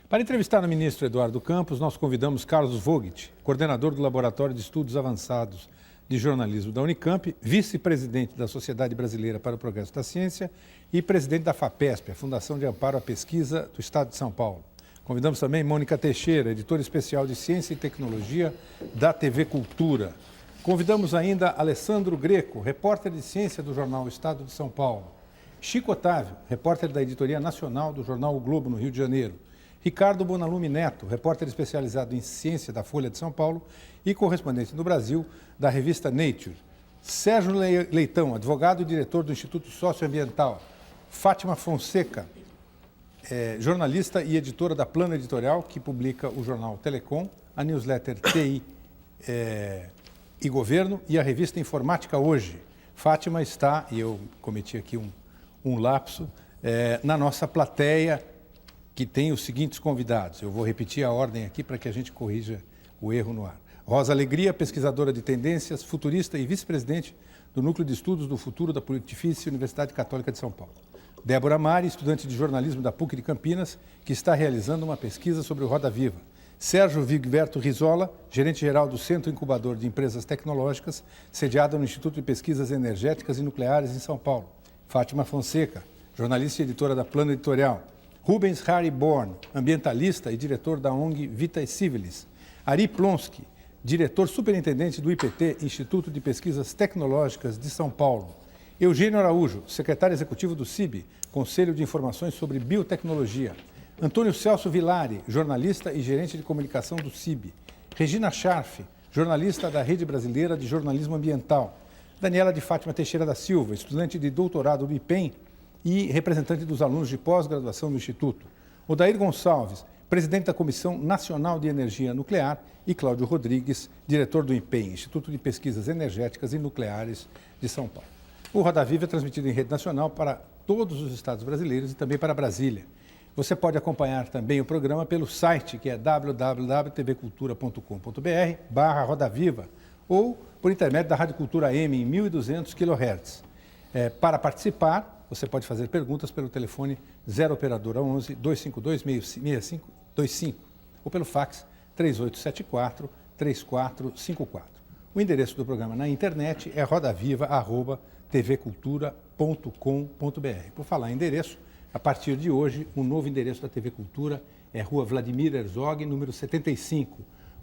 Para entrevistar o ministro Eduardo Campos, nós convidamos Carlos Vogt, coordenador do Laboratório de Estudos Avançados de Jornalismo da Unicamp, vice-presidente da Sociedade Brasileira para o Progresso da Ciência e presidente da FAPESP, a Fundação de Amparo à Pesquisa do Estado de São Paulo. Convidamos também Mônica Teixeira, editora especial de Ciência e Tecnologia da TV Cultura. Convidamos ainda Alessandro Greco, repórter de ciência do jornal Estado de São Paulo. Chico Otávio, repórter da Editoria Nacional do jornal O Globo, no Rio de Janeiro. Ricardo Bonalume Neto, repórter especializado em ciência da Folha de São Paulo e correspondente no Brasil da revista Nature. Sérgio Leitão, advogado e diretor do Instituto Socioambiental. Fátima Fonseca, jornalista e editora da Plano Editorial, que publica o jornal Telecom, a newsletter TI e Governo e a revista Informática Hoje. Fátima está, e eu cometi aqui um lapso, na nossa plateia, que tem os seguintes convidados. Eu vou repetir a ordem aqui para que a gente corrija o erro no ar. Rosa Alegria, pesquisadora de tendências, futurista e vice-presidente do Núcleo de Estudos do Futuro da Pontifícia Universidade Católica de São Paulo. Débora Mari, estudante de jornalismo da PUC de Campinas, que está realizando uma pesquisa sobre o Roda Viva. Sérgio Vigberto Rizola, gerente-geral do Centro Incubador de Empresas Tecnológicas, sediado no Instituto de Pesquisas Energéticas e Nucleares em São Paulo. Fátima Fonseca, jornalista e editora da Plano Editorial. Rubens Harry Born, ambientalista e diretor da ONG Vitae Civilis. Ari Plonsky, diretor superintendente do IPT, Instituto de Pesquisas Tecnológicas de São Paulo. Eugênio Araújo, secretário executivo do CIB, Conselho de Informações sobre Biotecnologia. Antônio Celso Villari, jornalista e gerente de comunicação do CIB. Regina Scharf, jornalista da Rede Brasileira de Jornalismo Ambiental. Daniela de Fátima Teixeira da Silva, estudante de doutorado do IPEM e representante dos alunos de pós-graduação do Instituto. Odair Gonçalves, presidente da Comissão Nacional de Energia Nuclear, e Cláudio Rodrigues, diretor do IPEM, Instituto de Pesquisas Energéticas e Nucleares de São Paulo. O Roda Viva é transmitido em rede nacional para todos os estados brasileiros e também para Brasília. Você pode acompanhar também o programa pelo site, que é www.tvcultura.com.br/Roda Viva, ou por intermédio da Rádio Cultura M em 1.200 kHz. Para participar, você pode fazer perguntas pelo telefone 0 operadora 11 252 6525 ou pelo fax 3874-3454. O endereço do programa na internet é rodaviva@tvcultura.com.br. Por falar em endereço, a partir de hoje, o novo endereço da TV Cultura é Rua Vladimir Herzog, número 75,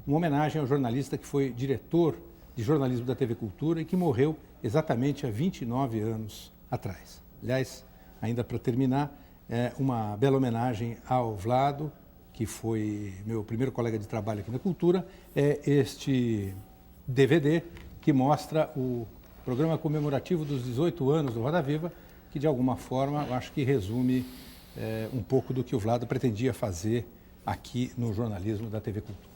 uma homenagem ao jornalista que foi diretor de jornalismo da TV Cultura e que morreu exatamente há 29 anos atrás. Aliás, ainda para terminar, uma bela homenagem ao Vlado, que foi meu primeiro colega de trabalho aqui na Cultura, este DVD que mostra o programa comemorativo dos 18 anos do Roda Viva, que de alguma forma eu acho que resume um pouco do que o Vlado pretendia fazer aqui no jornalismo da TV Cultura.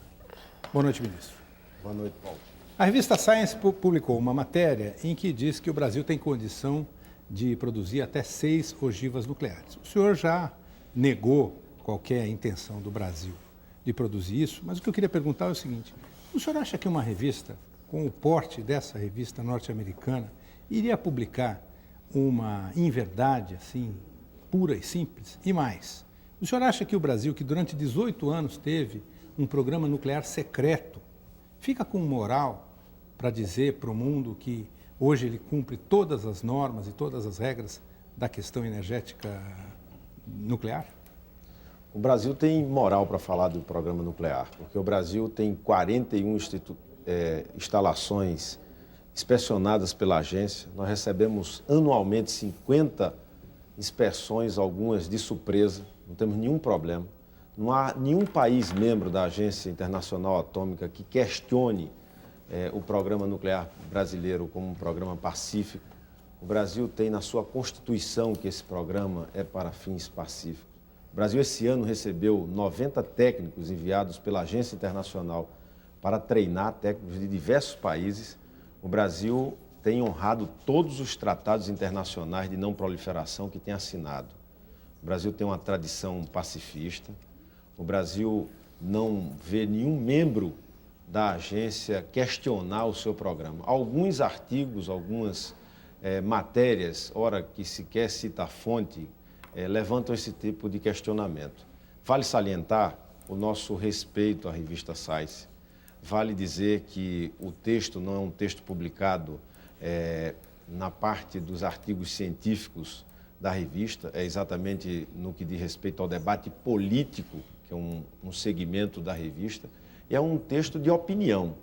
Boa noite, ministro. Boa noite, Paulo. A revista Science publicou uma matéria em que diz que o Brasil tem condição de produzir até 6 ogivas nucleares. O senhor já negou qualquer intenção do Brasil de produzir isso, mas o que eu queria perguntar é o seguinte: o senhor acha que uma revista, com o porte dessa revista norte-americana, iria publicar uma inverdade assim, pura e simples? E mais, o senhor acha que o Brasil, que durante 18 anos teve um programa nuclear secreto, fica com moral para dizer para o mundo que hoje ele cumpre todas as normas e todas as regras da questão energética nuclear? O Brasil tem moral para falar do programa nuclear, porque o Brasil tem 41 instalações inspecionadas pela agência. Nós recebemos anualmente 50 inspeções, algumas de surpresa, não temos nenhum problema. Não há nenhum país membro da Agência Internacional Atômica que questione o programa nuclear brasileiro como um programa pacífico. O Brasil tem na sua Constituição que esse programa é para fins pacíficos. O Brasil esse ano recebeu 90 técnicos enviados pela Agência Internacional para treinar técnicos de diversos países. O Brasil tem honrado todos os tratados internacionais de não proliferação que tem assinado. O Brasil tem uma tradição pacifista. O Brasil não vê nenhum membro da agência questionar o seu programa. Alguns artigos, algumas matérias, ora que sequer cita a fonte, levantam esse tipo de questionamento. Vale salientar o nosso respeito à revista Science. Vale dizer que o texto não é um texto publicado na parte dos artigos científicos da revista, é exatamente no que diz respeito ao debate político, que é um segmento da revista, e é um texto de opinião.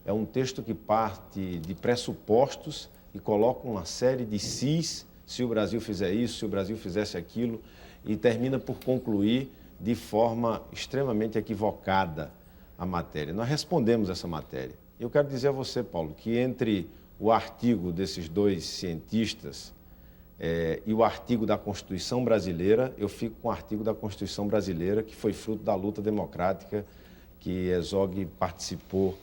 É um texto que parte de pressupostos e coloca uma série de sis, se o Brasil fizer isso, se o Brasil fizesse aquilo, e termina por concluir de forma extremamente equivocada a matéria. Nós respondemos essa matéria. Eu quero dizer a você, Paulo, que entre o artigo desses dois cientistas e o artigo da Constituição Brasileira, eu fico com o artigo da Constituição Brasileira, que foi fruto da luta democrática que Herzog participou,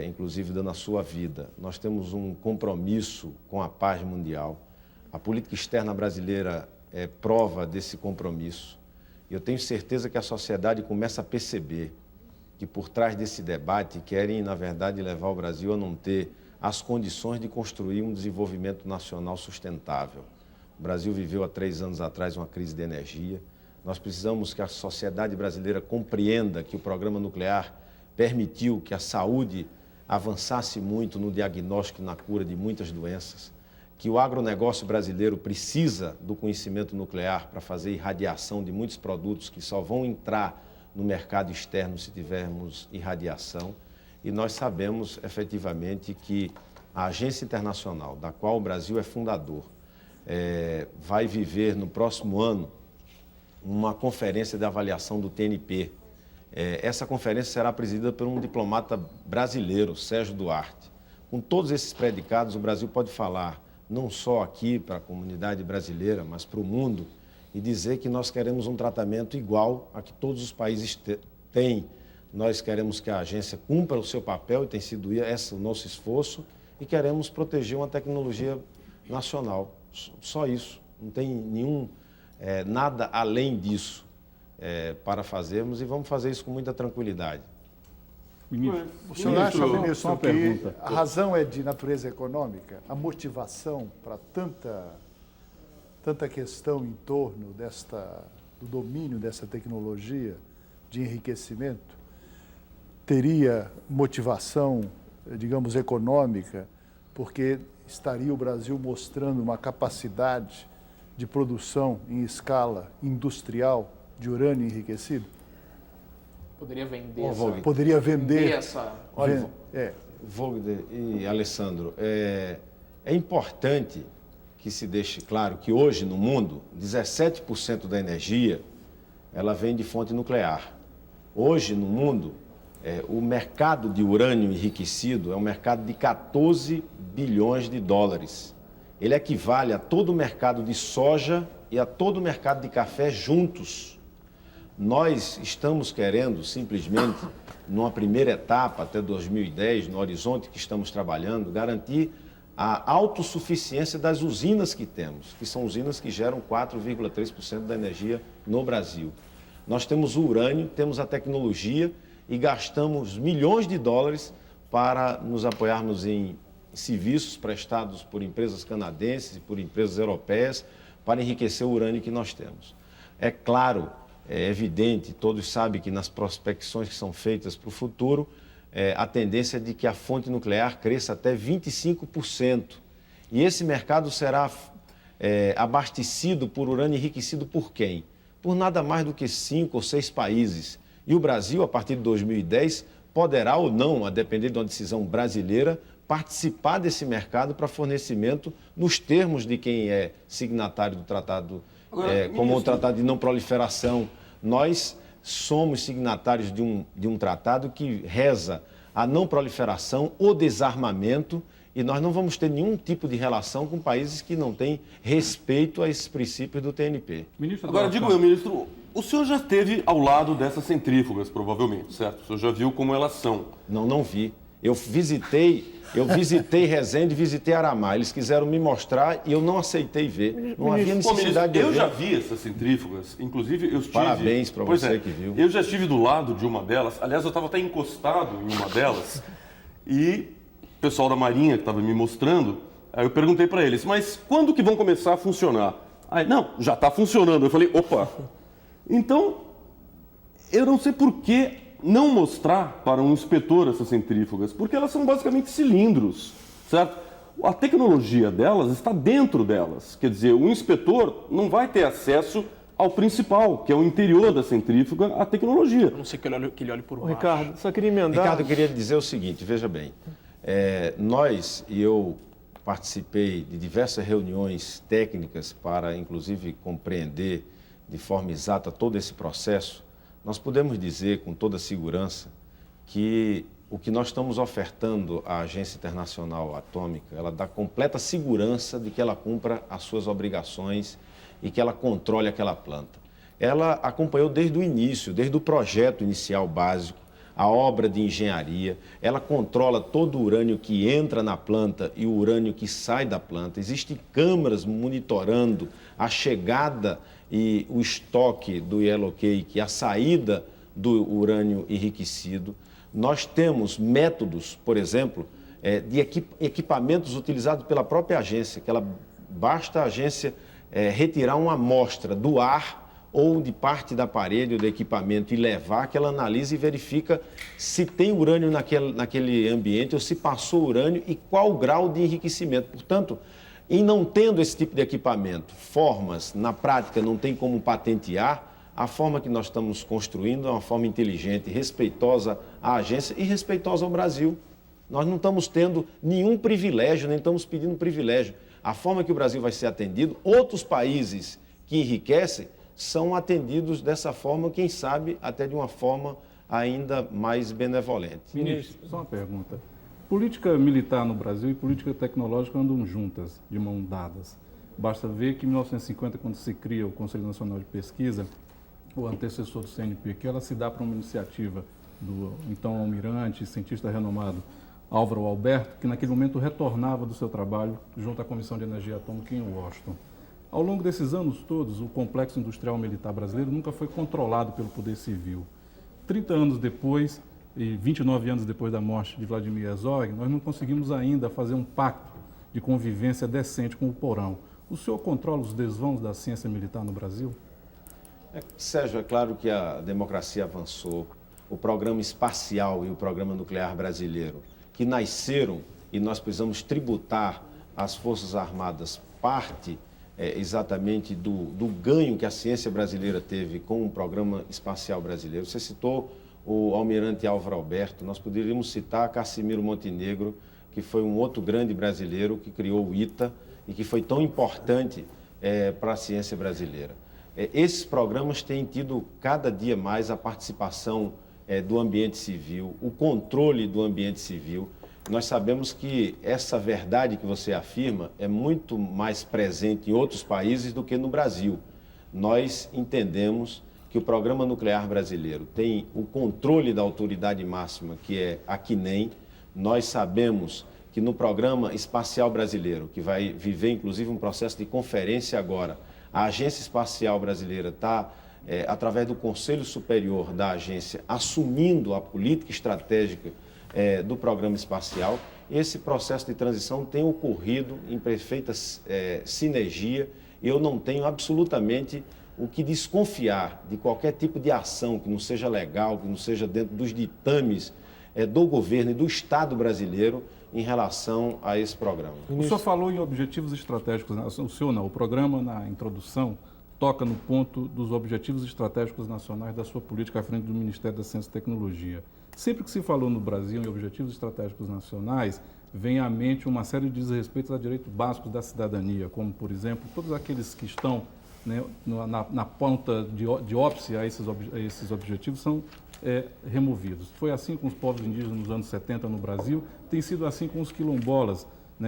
inclusive dando a sua vida. Nós temos um compromisso com a paz mundial. A política externa brasileira é prova desse compromisso. E eu tenho certeza que a sociedade começa a perceber que por trás desse debate querem, na verdade, levar o Brasil a não ter as condições de construir um desenvolvimento nacional sustentável. O Brasil viveu há 3 anos atrás uma crise de energia. Nós precisamos que a sociedade brasileira compreenda que o programa nuclear permitiu que a saúde avançasse muito no diagnóstico e na cura de muitas doenças, que o agronegócio brasileiro precisa do conhecimento nuclear para fazer irradiação de muitos produtos que só vão entrar no mercado externo se tivermos irradiação. E nós sabemos efetivamente que a agência internacional, da qual o Brasil é fundador, vai viver no próximo ano uma conferência de avaliação do TNP. Essa conferência será presidida por um diplomata brasileiro, Sérgio Duarte. Com todos esses predicados, o Brasil pode falar não só aqui para a comunidade brasileira, mas para o mundo, e dizer que nós queremos um tratamento igual a que todos os países têm. Nós queremos que a agência cumpra o seu papel, e tem sido esse o nosso esforço, e queremos proteger uma tecnologia nacional. Só isso, não tem nada além disso para fazermos, e vamos fazer isso com muita tranquilidade. Ministro, o senhor acha, ministro, que a razão é de natureza econômica? A motivação para tanta questão em torno do domínio dessa tecnologia de enriquecimento teria motivação, digamos, econômica, porque estaria o Brasil mostrando uma capacidade de produção em escala industrial de urânio enriquecido? Poderia vender Poderia vender essa... Olha, Vogler e Alessandro, é importante que se deixe claro que hoje no mundo, 17% da energia ela vem de fonte nuclear. Hoje no mundo, o mercado de urânio enriquecido é um mercado de 14 bilhões de dólares. Ele equivale a todo o mercado de soja e a todo o mercado de café juntos. Nós estamos querendo, simplesmente, numa primeira etapa, até 2010, no horizonte que estamos trabalhando, garantir a autossuficiência das usinas que temos, que são usinas que geram 4,3% da energia no Brasil. Nós temos o urânio, temos a tecnologia e gastamos milhões de dólares para nos apoiarmos em serviços prestados por empresas canadenses e por empresas europeias para enriquecer o urânio que nós temos. É claro, é evidente, todos sabem que nas prospecções que são feitas para o futuro, a tendência é de que a fonte nuclear cresça até 25%. E esse mercado será abastecido por urânio enriquecido por quem? Por nada mais do que 5 ou 6 países. E o Brasil, a partir de 2010, poderá ou não, a depender de uma decisão brasileira, participar desse mercado para fornecimento nos termos de quem é signatário do tratado, como o Tratado de Não Proliferação. Nós somos signatários de um tratado que reza a não proliferação, o desarmamento, e nós não vamos ter nenhum tipo de relação com países que não têm respeito a esses princípios do TNP. Agora, digo eu, ministro, o senhor já esteve ao lado dessas centrífugas, provavelmente, certo? O senhor já viu como elas são. Não vi. Eu visitei Resende, visitei Aramá. Eles quiseram me mostrar e eu não aceitei ver. Não havia necessidade de ver. Eu já vi essas centrífugas, inclusive eu estive... Parabéns para você que viu. Eu já estive do lado de uma delas, aliás, eu estava até encostado em uma delas, e o pessoal da Marinha que estava me mostrando, aí eu perguntei para eles, mas quando que vão começar a funcionar? Aí, não, já está funcionando. Eu falei, opa, então... eu não sei por que não mostrar para um inspetor essas centrífugas, porque elas são basicamente cilindros, certo? A tecnologia delas está dentro delas, quer dizer, o inspetor não vai ter acesso ao principal, que é o interior da centrífuga, a tecnologia. A não ser que ele olhe por baixo. Ricardo, só queria emendar. Ricardo, eu queria dizer o seguinte, veja bem, nós e eu participei de diversas reuniões técnicas para, inclusive, compreender de forma exata todo esse processo. Nós podemos dizer com toda segurança que o que nós estamos ofertando à Agência Internacional Atômica, ela dá completa segurança de que ela cumpra as suas obrigações e que ela controle aquela planta. Ela acompanhou desde o início, desde o projeto inicial básico, a obra de engenharia, ela controla todo o urânio que entra na planta e o urânio que sai da planta. Existem câmeras monitorando a chegada e o estoque do yellow cake, a saída do urânio enriquecido. Nós temos métodos, por exemplo, de equipamentos utilizados pela própria agência, que basta a agência retirar uma amostra do ar ou de parte do aparelho, do equipamento e levar, que ela analisa e verifica se tem urânio naquele ambiente ou se passou urânio e qual o grau de enriquecimento. Portanto, em não tendo esse tipo de equipamento, formas, na prática, não tem como patentear, a forma que nós estamos construindo é uma forma inteligente, respeitosa à agência e respeitosa ao Brasil. Nós não estamos tendo nenhum privilégio, nem estamos pedindo privilégio. A forma que o Brasil vai ser atendido, outros países que enriquecem são atendidos dessa forma, quem sabe até de uma forma ainda mais benevolente. Ministro, só uma pergunta. Política militar no Brasil e política tecnológica andam juntas, de mão dadas. Basta ver que em 1950, quando se cria o Conselho Nacional de Pesquisa, o antecessor do CNPq, ela se dá para uma iniciativa do então almirante, cientista renomado Álvaro Alberto, que naquele momento retornava do seu trabalho junto à Comissão de Energia Atômica em Washington. Ao longo desses anos todos, o complexo industrial militar brasileiro nunca foi controlado pelo poder civil. 30 anos depois, e 29 anos depois da morte de Vladimir Herzog, nós não conseguimos ainda fazer um pacto de convivência decente com o porão. O senhor controla os desvãos da ciência militar no Brasil? Sérgio, é claro que a democracia avançou, o programa espacial e o programa nuclear brasileiro, que nasceram e nós precisamos tributar às Forças Armadas parte exatamente do ganho que a ciência brasileira teve com o programa espacial brasileiro. Você citou o almirante Álvaro Alberto, nós poderíamos citar Cassimiro Montenegro, que foi um outro grande brasileiro que criou o ITA e que foi tão importante para a ciência brasileira. Esses programas têm tido cada dia mais a participação do ambiente civil, o controle do ambiente civil. Nós sabemos que essa verdade que você afirma é muito mais presente em outros países do que no Brasil. Nós entendemos que o programa nuclear brasileiro tem o controle da autoridade máxima, que é a CNEM. Nós sabemos que no programa espacial brasileiro, que vai viver inclusive um processo de conferência agora, a Agência Espacial Brasileira está, através do Conselho Superior da agência, assumindo a política estratégica do programa espacial. Esse processo de transição tem ocorrido em perfeita sinergia e eu não tenho absolutamente o que desconfiar de qualquer tipo de ação que não seja legal, que não seja dentro dos ditames do governo e do Estado brasileiro em relação a esse programa. O senhor falou em objetivos estratégicos, o senhor não, o programa na introdução toca no ponto dos objetivos estratégicos nacionais da sua política à frente do Ministério da Ciência e Tecnologia. Sempre que se falou no Brasil em objetivos estratégicos nacionais, vem à mente uma série de desrespeitos a direitos básicos da cidadania, como, por exemplo, todos aqueles que estão na ponta de óbice a esses objetivos são removidos. Foi assim com os povos indígenas nos anos 70 no Brasil, tem sido assim com os quilombolas,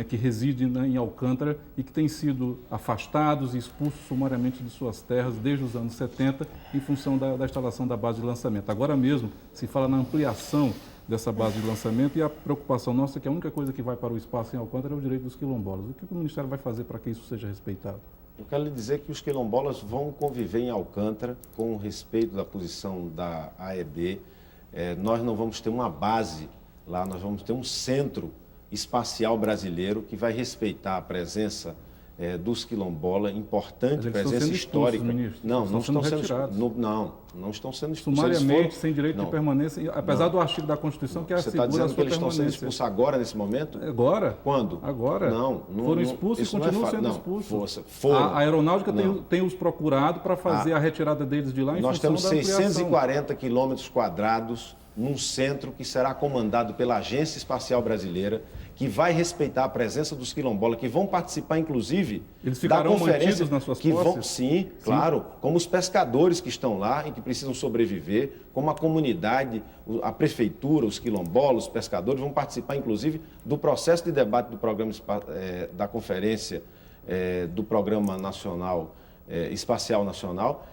que residem em Alcântara e que têm sido afastados e expulsos sumariamente de suas terras desde os anos 70 em função da instalação da base de lançamento. Agora mesmo se fala na ampliação dessa base de lançamento e a preocupação nossa é que a única coisa que vai para o espaço em Alcântara é o direito dos quilombolas. O que o Ministério vai fazer para que isso seja respeitado? Eu quero lhe dizer que os quilombolas vão conviver em Alcântara com o respeito da posição da AEB. Nós não vamos ter uma base lá, nós vamos ter um centro espacial brasileiro que vai respeitar a presença dos quilombolas, importante Mas eles estão presença sendo histórica. expulsos, ministro. Não, Eles não estão estão sendo sendo retirados. não estão sendo expulsos. Sumariamente, Eles sem direito de permanência, apesar do artigo da Constituição que Você está assegura a dizendo sua que eles estão sendo permanência. expulsos agora, nesse momento? Agora? Quando? Agora. Não. Foram expulsos e isso não é continuam fato. sendo Não, expulsos. foram. A aeronáutica Não. tem os procurado para fazer a retirada deles de lá em Nós função temos da ampliação. 640 quilômetros quadrados num centro que será comandado pela Agência Espacial Brasileira, que vai respeitar a presença dos quilombolas, que vão participar, inclusive, Eles da ficarão conferência. mantidos nas suas que vão, posses? sim, claro, como os pescadores que estão lá e que precisam sobreviver, como a comunidade, a prefeitura, os quilombolas, os pescadores, vão participar, inclusive, do processo de debate do programa, da conferência do Programa Nacional, Espacial Nacional.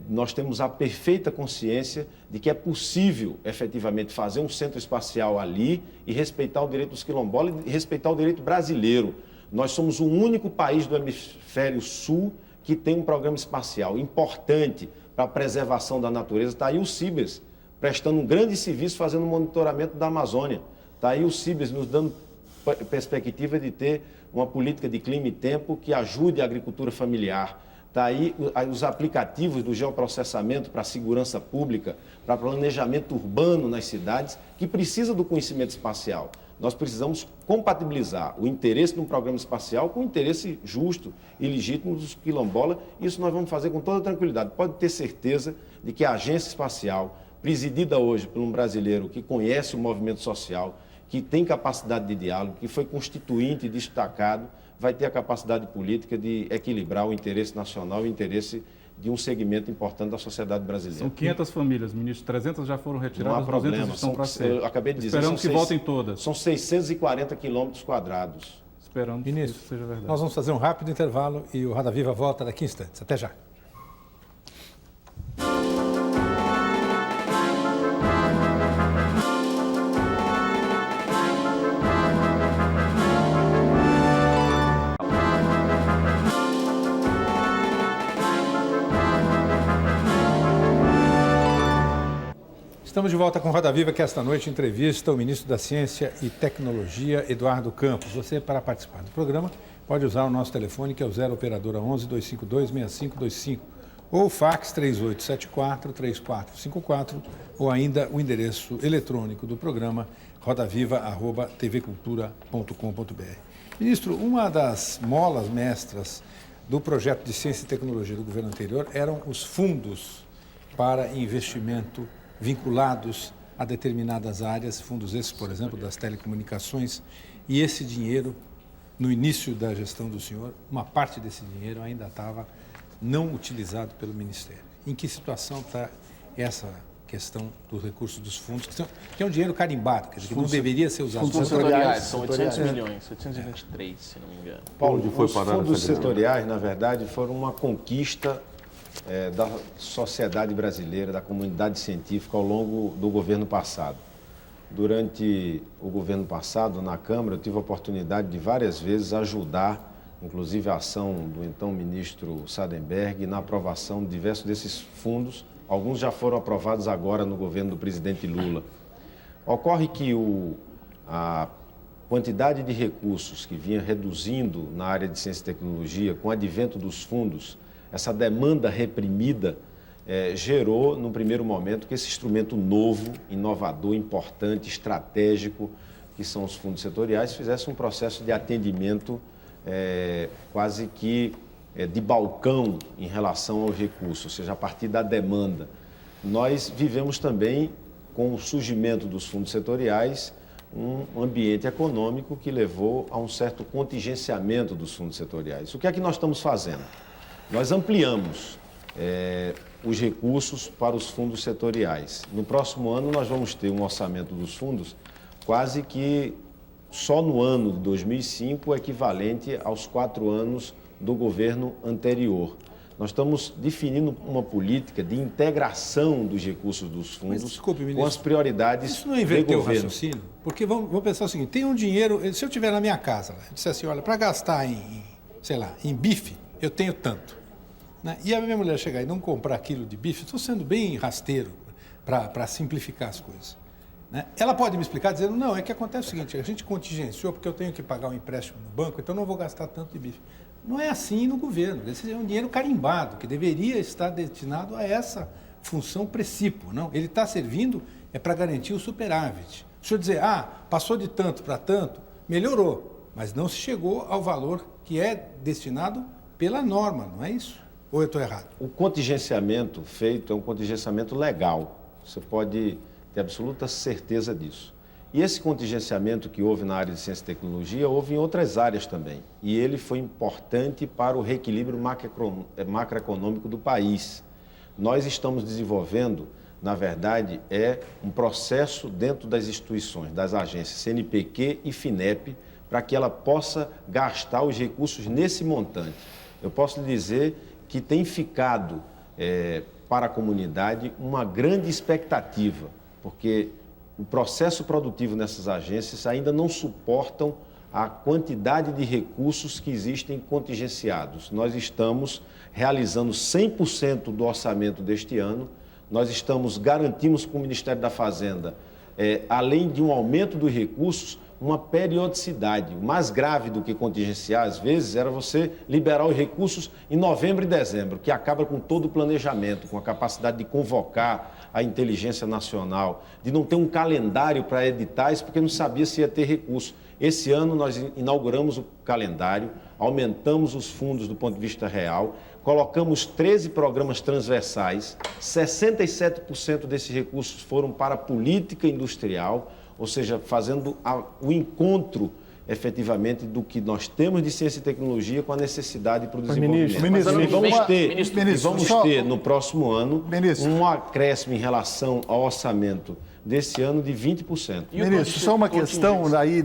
Nós temos a perfeita consciência de que é possível, efetivamente, fazer um centro espacial ali e respeitar o direito dos quilombolas e respeitar o direito brasileiro. Nós somos o único país do hemisfério sul que tem um programa espacial importante para a preservação da natureza. Está aí o CIBES, prestando um grande serviço, fazendo um monitoramento da Amazônia. Está aí o CIBES nos dando perspectiva de ter uma política de clima e tempo que ajude a agricultura familiar. Está aí os aplicativos do geoprocessamento para a segurança pública, para planejamento urbano nas cidades, que precisa do conhecimento espacial. Nós precisamos compatibilizar o interesse de um programa espacial com o interesse justo e legítimo dos quilombolas. Isso nós vamos fazer com toda tranquilidade. Pode ter certeza de que a Agência Espacial, presidida hoje por um brasileiro que conhece o movimento social, que tem capacidade de diálogo, que foi constituinte e destacado, vai ter a capacidade política de equilibrar o interesse nacional e o interesse de um segmento importante da sociedade brasileira. São 500 famílias, ministro. 300 já foram retiradas, Não há problema. 200 estão para ser. Eu acabei de dizer, Esperamos que voltem todas. São 640 quilômetros quadrados. Esperamos que Ministro, isso seja verdade. nós vamos fazer um rápido intervalo e o Roda Viva volta daqui a instantes. Até já. Estamos de volta com Roda Viva, que esta noite entrevista o ministro da Ciência e Tecnologia, Eduardo Campos. Você, para participar do programa, pode usar o nosso telefone, que é o 0 operadora 11 252 6525, ou o fax 3874 3454, ou ainda o endereço eletrônico do programa rodaviva@tvcultura.com.br. Ministro, uma das molas mestras do projeto de ciência e tecnologia do governo anterior eram os fundos para investimento vinculados a determinadas áreas, fundos esses, por exemplo, das telecomunicações, e esse dinheiro, no início da gestão do senhor, uma parte desse dinheiro ainda estava não utilizado pelo Ministério. Em que situação está essa questão dos recursos dos fundos, que é um dinheiro carimbado, quer dizer, que não deveria ser usado? Fundos setoriais, são 800 milhões, 823, se não me engano. Paulo, Onde foi os parar fundos essa grana? setoriais, na verdade, foram uma conquista da sociedade brasileira, da comunidade científica ao longo do governo passado. Durante o governo passado, na Câmara, eu tive a oportunidade de várias vezes ajudar, inclusive a ação do então ministro Sardenberg, na aprovação de diversos desses fundos. Alguns já foram aprovados agora no governo do presidente Lula. Ocorre que a quantidade de recursos que vinha reduzindo na área de ciência e tecnologia, com o advento dos fundos, essa demanda reprimida gerou, no primeiro momento, que esse instrumento novo, inovador, importante, estratégico, que são os fundos setoriais, fizesse um processo de atendimento quase que de balcão em relação aos recursos, ou seja, a partir da demanda. Nós vivemos também, com o surgimento dos fundos setoriais, um ambiente econômico que levou a um certo contingenciamento dos fundos setoriais. O que é que nós estamos fazendo? Nós ampliamos os recursos para os fundos setoriais. No próximo ano, nós vamos ter um orçamento dos fundos quase que só no ano de 2005 equivalente aos 4 anos do governo anterior. Nós estamos definindo uma política de integração dos recursos dos fundos. Mas, desculpe, ministro, com as prioridades isso não inverteu do o governo. raciocínio? Porque vamos pensar o seguinte, tem um dinheiro, se eu tiver na minha casa, eu disser assim, olha, para gastar em bife, eu tenho tanto. Né? E a minha mulher chegar e não comprar quilo de bife, estou sendo bem rasteiro para simplificar as coisas. Né? Ela pode me explicar dizendo, não, é que acontece o seguinte, a gente contingenciou porque eu tenho que pagar um empréstimo no banco, então não vou gastar tanto de bife. Não é assim no governo. Esse é um dinheiro carimbado, que deveria estar destinado a essa função precípua. Não, ele está servindo para garantir o superávit. O senhor dizer, passou de tanto para tanto, melhorou, mas não se chegou ao valor que é destinado pela norma, não é isso? Ou eu estou errado? O contingenciamento feito é um contingenciamento legal. Você pode ter absoluta certeza disso. E esse contingenciamento que houve na área de ciência e tecnologia, houve em outras áreas também. E ele foi importante para o reequilíbrio macroeconômico do país. Nós estamos desenvolvendo, na verdade, um processo dentro das instituições, das agências CNPq e FINEP, para que ela possa gastar os recursos nesse montante. Eu posso lhe dizer que tem ficado para a comunidade uma grande expectativa, porque o processo produtivo nessas agências ainda não suportam a quantidade de recursos que existem contingenciados. Nós estamos realizando 100% do orçamento deste ano, nós garantimos com o Ministério da Fazenda, além de um aumento dos recursos, uma periodicidade. O mais grave do que contingenciar, às vezes, era você liberar os recursos em novembro e dezembro, que acaba com todo o planejamento, com a capacidade de convocar a inteligência nacional, de não ter um calendário para editais, porque não sabia se ia ter recurso. Esse ano nós inauguramos o calendário, aumentamos os fundos do ponto de vista real, colocamos 13 programas transversais, 67% desses recursos foram para a política industrial, ou seja, fazendo o encontro, efetivamente, do que nós temos de ciência e tecnologia com a necessidade para o desenvolvimento. Ministro, vamos ter, no próximo ano, um acréscimo em relação ao orçamento desse ano de 20%. Ministro, só uma questão aí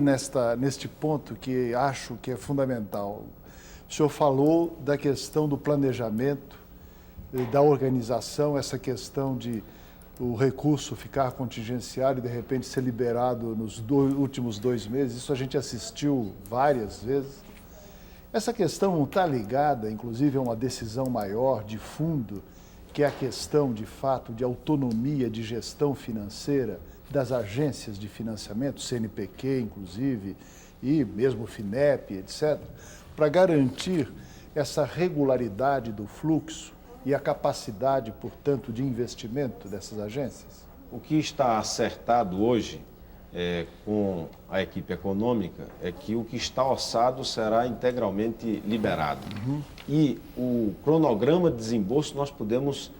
neste ponto que acho que é fundamental. O senhor falou da questão do planejamento, da organização, essa questão de o recurso ficar contingenciado e, de repente, ser liberado nos últimos 2 meses. Isso a gente assistiu várias vezes. Essa questão não está ligada, inclusive, a uma decisão maior de fundo, que é a questão, de fato, de autonomia de gestão financeira das agências de financiamento, CNPq, inclusive, e mesmo FINEP, etc., para garantir essa regularidade do fluxo e a capacidade, portanto, de investimento dessas agências? O que está acertado hoje com a equipe econômica é que o que está orçado será integralmente liberado. E o cronograma de desembolso nós podemos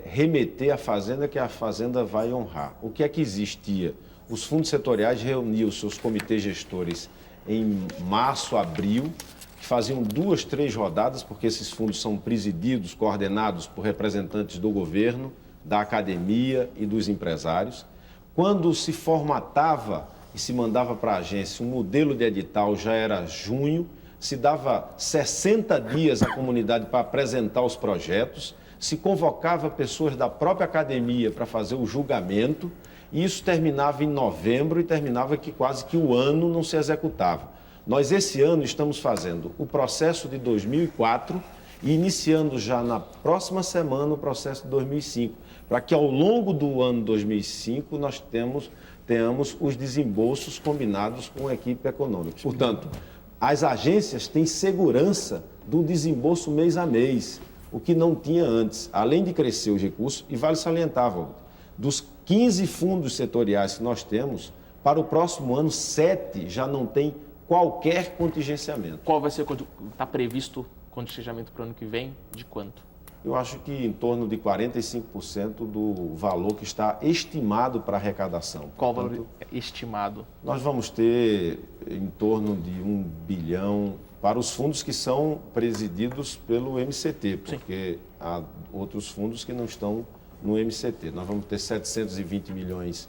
remeter à Fazenda, que a Fazenda vai honrar. O que é que existia? Os fundos setoriais reuniam os seus comitês gestores em março, abril, que faziam 2, 3 rodadas, porque esses fundos são presididos, coordenados por representantes do governo, da academia e dos empresários. Quando se formatava e se mandava para a agência um modelo de edital, já era junho, se dava 60 dias à comunidade para apresentar os projetos, se convocava pessoas da própria academia para fazer o julgamento, e isso terminava em novembro e terminava que quase que o ano não se executava. Nós, esse ano, estamos fazendo o processo de 2004 e iniciando já na próxima semana o processo de 2005, para que ao longo do ano 2005 nós tenhamos os desembolsos combinados com a equipe econômica. Portanto, as agências têm segurança do desembolso mês a mês, o que não tinha antes, além de crescer os recursos, e vale salientar, Valdir, dos 15 fundos setoriais que nós temos, para o próximo ano, 7 já não tem qualquer contingenciamento. Qual vai ser, está previsto contingenciamento para o ano que vem? De quanto? Eu acho que em torno de 45% do valor que está estimado para arrecadação. Qual o valor estimado? Nós vamos ter em torno de 1 bilhão para os fundos que são presididos pelo MCT, porque há outros fundos que não estão no MCT. Nós vamos ter 720 milhões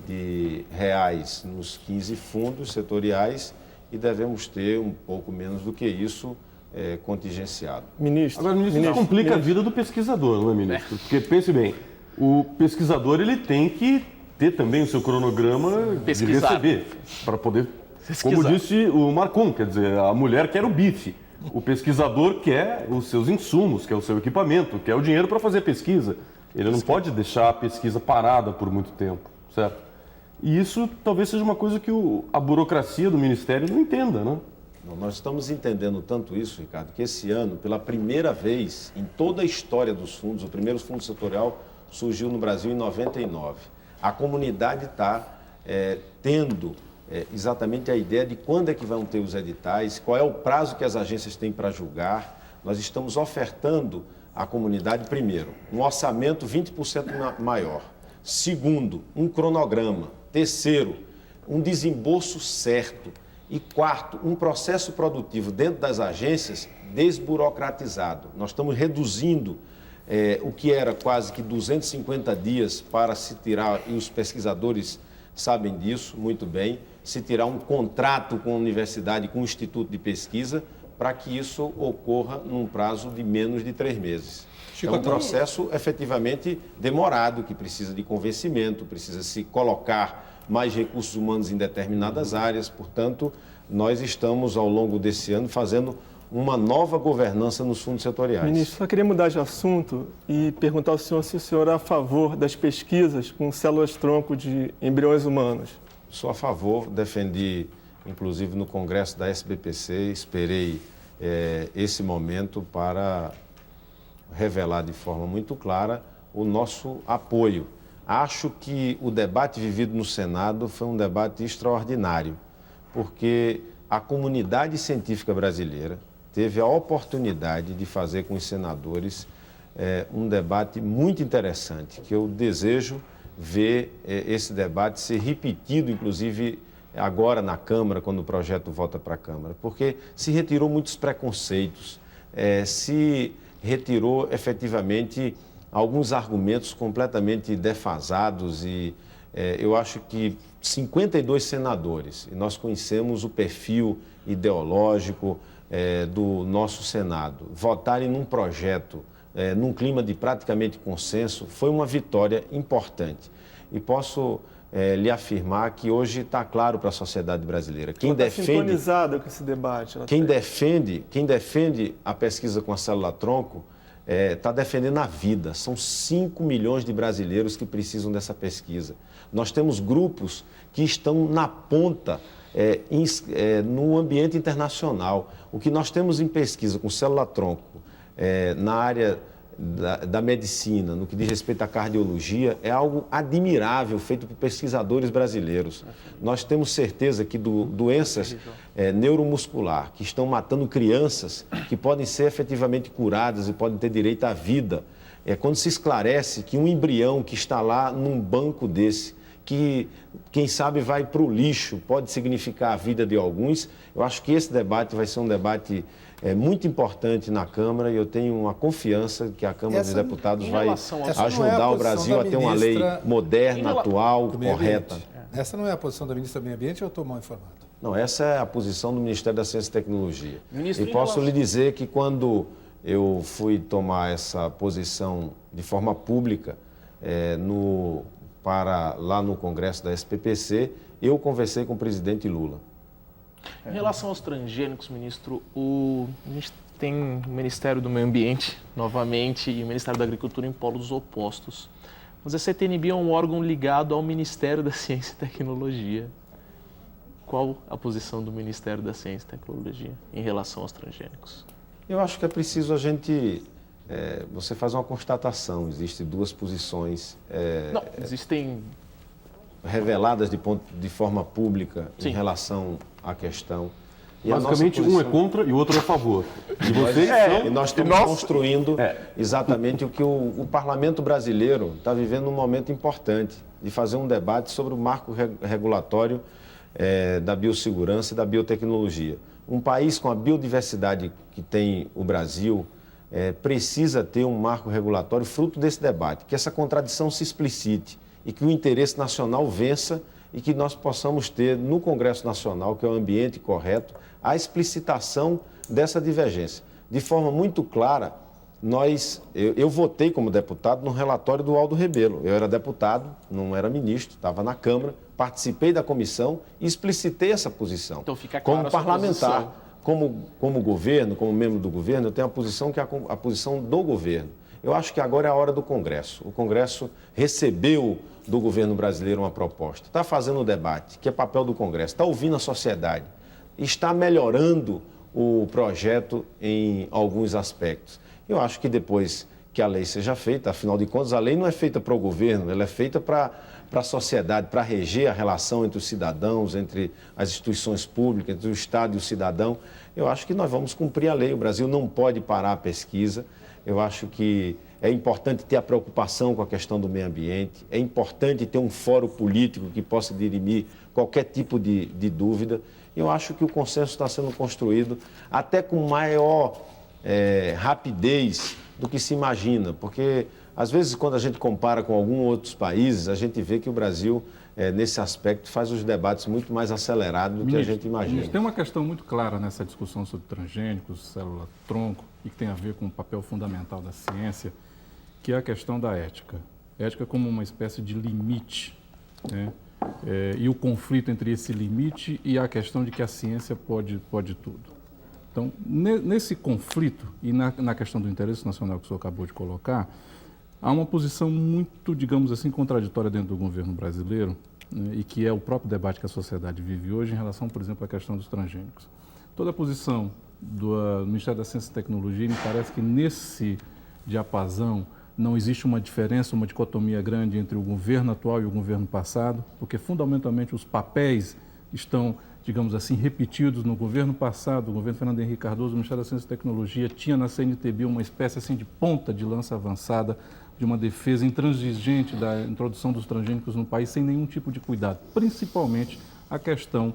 de reais nos 15 fundos setoriais e devemos ter um pouco menos do que isso contingenciado. Agora, ministro, isso complica a vida do pesquisador, não é, ministro? Porque, pense bem, o pesquisador ele tem que ter também o seu cronograma de receber, para poder, como disse o Marcon, quer dizer, a mulher quer o bife, o pesquisador quer os seus insumos, quer o seu equipamento, quer o dinheiro para fazer pesquisa. Ele não pode deixar a pesquisa parada por muito tempo, certo? E isso talvez seja uma coisa que a burocracia do Ministério não entenda, né? Nós estamos entendendo tanto isso, Ricardo, que esse ano, pela primeira vez em toda a história dos fundos, o primeiro fundo setorial surgiu no Brasil em 99. A comunidade está tendo exatamente a ideia de quando é que vão ter os editais, qual é o prazo que as agências têm para julgar. Nós estamos ofertando à comunidade, primeiro, um orçamento 20% maior. Segundo, um cronograma. Terceiro, um desembolso certo. E quarto, um processo produtivo dentro das agências desburocratizado. Nós estamos reduzindo o que era quase que 250 dias para se tirar, e os pesquisadores sabem disso muito bem, se tirar um contrato com a universidade, com o instituto de pesquisa, para que isso ocorra num prazo de menos de 3 meses. É um processo efetivamente demorado, que precisa de convencimento, precisa se colocar mais recursos humanos em determinadas áreas. Portanto, nós estamos, ao longo desse ano, fazendo uma nova governança nos fundos setoriais. Ministro, só queria mudar de assunto e perguntar ao senhor se o senhor é a favor das pesquisas com células-tronco de embriões humanos. Sou a favor, defendi, inclusive no congresso da SBPC, esperei esse momento para revelar de forma muito clara o nosso apoio. Acho que o debate vivido no Senado foi um debate extraordinário, porque a comunidade científica brasileira teve a oportunidade de fazer com os senadores um debate muito interessante, que eu desejo ver esse debate ser repetido, inclusive agora na Câmara, quando o projeto volta para a Câmara, porque se retirou muitos preconceitos, se retirou efetivamente alguns argumentos completamente defasados e eu acho que 52 senadores, e nós conhecemos o perfil ideológico do nosso Senado, votarem num projeto, num clima de praticamente consenso, foi uma vitória importante. E posso lhe afirmar que hoje está claro para a sociedade brasileira. Quem defende, sintonizada com esse debate. Quem defende a pesquisa com a célula-tronco está defendendo a vida. São 5 milhões de brasileiros que precisam dessa pesquisa. Nós temos grupos que estão na ponta no ambiente internacional. O que nós temos em pesquisa com célula-tronco na área da medicina, no que diz respeito à cardiologia, é algo admirável, feito por pesquisadores brasileiros. Nós temos certeza que doenças neuromuscular, que estão matando crianças, que podem ser efetivamente curadas e podem ter direito à vida, quando se esclarece que um embrião que está lá num banco desse, que, quem sabe, vai para o lixo, pode significar a vida de alguns, eu acho que esse debate vai ser um debate muito importante na Câmara e eu tenho uma confiança que a Câmara dos Deputados vai ajudar o Brasil a ter uma lei moderna, atual, correta. Essa não é a posição da ministra do Meio Ambiente ou eu estou mal informado? Não, essa é a posição do Ministério da Ciência e Tecnologia. E posso lhe dizer que quando eu fui tomar essa posição de forma pública lá no Congresso da SPPC, eu conversei com o presidente Lula. Em relação aos transgênicos, ministro, a gente tem o Ministério do Meio Ambiente, novamente, e o Ministério da Agricultura em polos opostos. Mas a CTNB é um órgão ligado ao Ministério da Ciência e Tecnologia. Qual a posição do Ministério da Ciência e Tecnologia em relação aos transgênicos? Eu acho que é preciso a gente... você faz uma constatação, existem 2 posições... Não, existem... reveladas de forma pública em relação à questão. E basicamente, um é contra e o outro é a favor. E vocês e nós estamos construindo exatamente o que o Parlamento brasileiro está vivendo um momento importante, de fazer um debate sobre o marco regulatório da biossegurança e da biotecnologia. Um país com a biodiversidade que tem o Brasil precisa ter um marco regulatório fruto desse debate, que essa contradição se explicite e que o interesse nacional vença e que nós possamos ter no Congresso Nacional, que é o ambiente correto, a explicitação dessa divergência. De forma muito clara, eu votei como deputado no relatório do Aldo Rebelo. Eu era deputado, não era ministro, estava na Câmara, participei da comissão e explicitei essa posição. Então fica claro como parlamentar, como governo, como membro do governo, eu tenho a posição que é a posição do governo. Eu acho que agora é a hora do Congresso. O Congresso recebeu do governo brasileiro uma proposta, está fazendo o debate, que é papel do Congresso, está ouvindo a sociedade, está melhorando o projeto em alguns aspectos. Eu acho que depois que a lei seja feita, afinal de contas, a lei não é feita para o governo, ela é feita para a sociedade, para reger a relação entre os cidadãos, entre as instituições públicas, entre o Estado e o cidadão. Eu acho que nós vamos cumprir a lei. O Brasil não pode parar a pesquisa. Eu acho que é importante ter a preocupação com a questão do meio ambiente, é importante ter um fórum político que possa dirimir qualquer tipo de dúvida. Eu acho que o consenso está sendo construído até com maior rapidez do que se imagina, porque às vezes quando a gente compara com alguns outros países, a gente vê que o Brasil, nesse aspecto, faz os debates muito mais acelerados do que a gente imagina. Tem uma questão muito clara nessa discussão sobre transgênicos, célula-tronco, e que tem a ver com o papel fundamental da ciência, que é a questão da ética. Ética como uma espécie de limite, né? E o conflito entre esse limite e a questão de que a ciência pode tudo. Então, nesse conflito e na questão do interesse nacional que o senhor acabou de colocar, há uma posição muito, digamos assim, contraditória dentro do governo brasileiro, né, e que é o próprio debate que a sociedade vive hoje em relação, por exemplo, à questão dos transgênicos. Toda a posição do Ministério da Ciência e Tecnologia, me parece que nesse diapasão não existe uma diferença, uma dicotomia grande entre o governo atual e o governo passado, porque fundamentalmente os papéis estão, digamos assim, repetidos no governo passado. O governo Fernando Henrique Cardoso, o Ministério da Ciência e Tecnologia, tinha na CNTB uma espécie assim de ponta de lança avançada, de uma defesa intransigente da introdução dos transgênicos no país, sem nenhum tipo de cuidado, principalmente a questão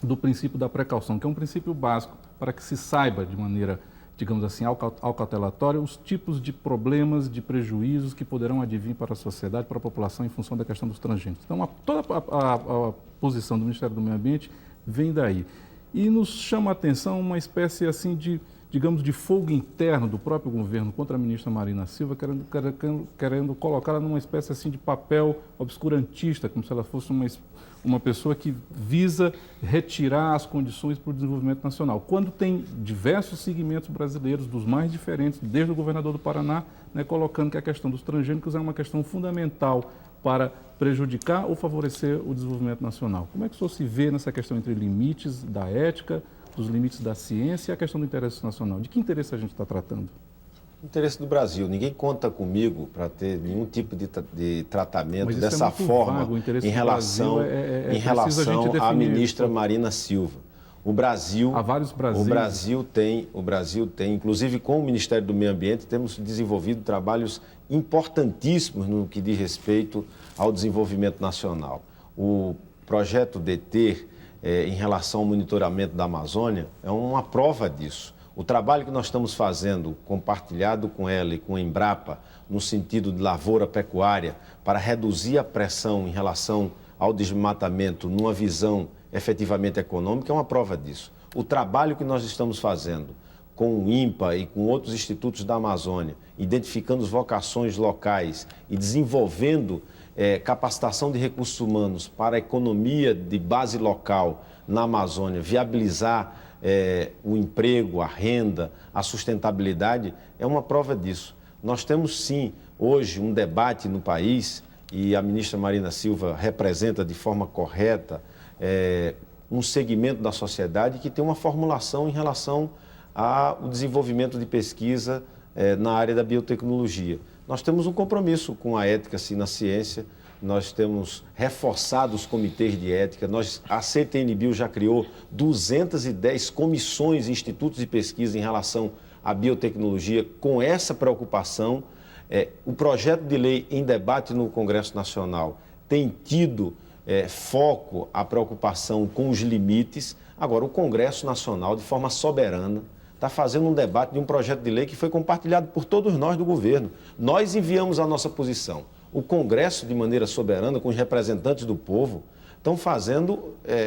do princípio da precaução, que é um princípio básico para que se saiba de maneira, digamos assim, alcautelatória, os tipos de problemas, de prejuízos que poderão advir para a sociedade, para a população, em função da questão dos transgênicos. Então, toda a posição do Ministério do Meio Ambiente vem daí. E nos chama a atenção uma espécie assim de, digamos, de fogo interno do próprio governo contra a ministra Marina Silva, querendo colocá-la numa espécie assim de papel obscurantista, como se ela fosse uma pessoa que visa retirar as condições para o desenvolvimento nacional, quando tem diversos segmentos brasileiros, dos mais diferentes, desde o governador do Paraná, né, colocando que a questão dos transgênicos é uma questão fundamental para prejudicar ou favorecer o desenvolvimento nacional. Como é que o senhor se vê nessa questão entre limites da ética, dos limites da ciência e a questão do interesse nacional? De que interesse a gente está tratando? O interesse do Brasil. Ninguém conta comigo para ter nenhum tipo de tratamento dessa forma em relação à ministra Marina Silva. O Brasil, há vários Brasis. O Brasil tem, inclusive com o Ministério do Meio Ambiente, temos desenvolvido trabalhos importantíssimos no que diz respeito ao desenvolvimento nacional. O projeto DETER, em relação ao monitoramento da Amazônia, é uma prova disso. O trabalho que nós estamos fazendo, compartilhado com ela e com a Embrapa, no sentido de lavoura pecuária, para reduzir a pressão em relação ao desmatamento numa visão efetivamente econômica, é uma prova disso. O trabalho que nós estamos fazendo com o INPA e com outros institutos da Amazônia, identificando as vocações locais e desenvolvendo capacitação de recursos humanos para a economia de base local na Amazônia, viabilizar o emprego, a renda, a sustentabilidade, é uma prova disso. Nós temos, sim, hoje um debate no país, e a ministra Marina Silva representa de forma correta um segmento da sociedade que tem uma formulação em relação ao desenvolvimento de pesquisa na área da biotecnologia. Nós temos um compromisso com a ética, sim, na ciência. Nós temos reforçado os comitês de ética. A CTN-Bio já criou 210 comissões e institutos de pesquisa em relação à biotecnologia com essa preocupação. O projeto de lei em debate no Congresso Nacional tem tido foco, a preocupação com os limites. Agora, o Congresso Nacional, de forma soberana, está fazendo um debate de um projeto de lei que foi compartilhado por todos nós do governo. Nós enviamos a nossa posição. O Congresso, de maneira soberana, com os representantes do povo,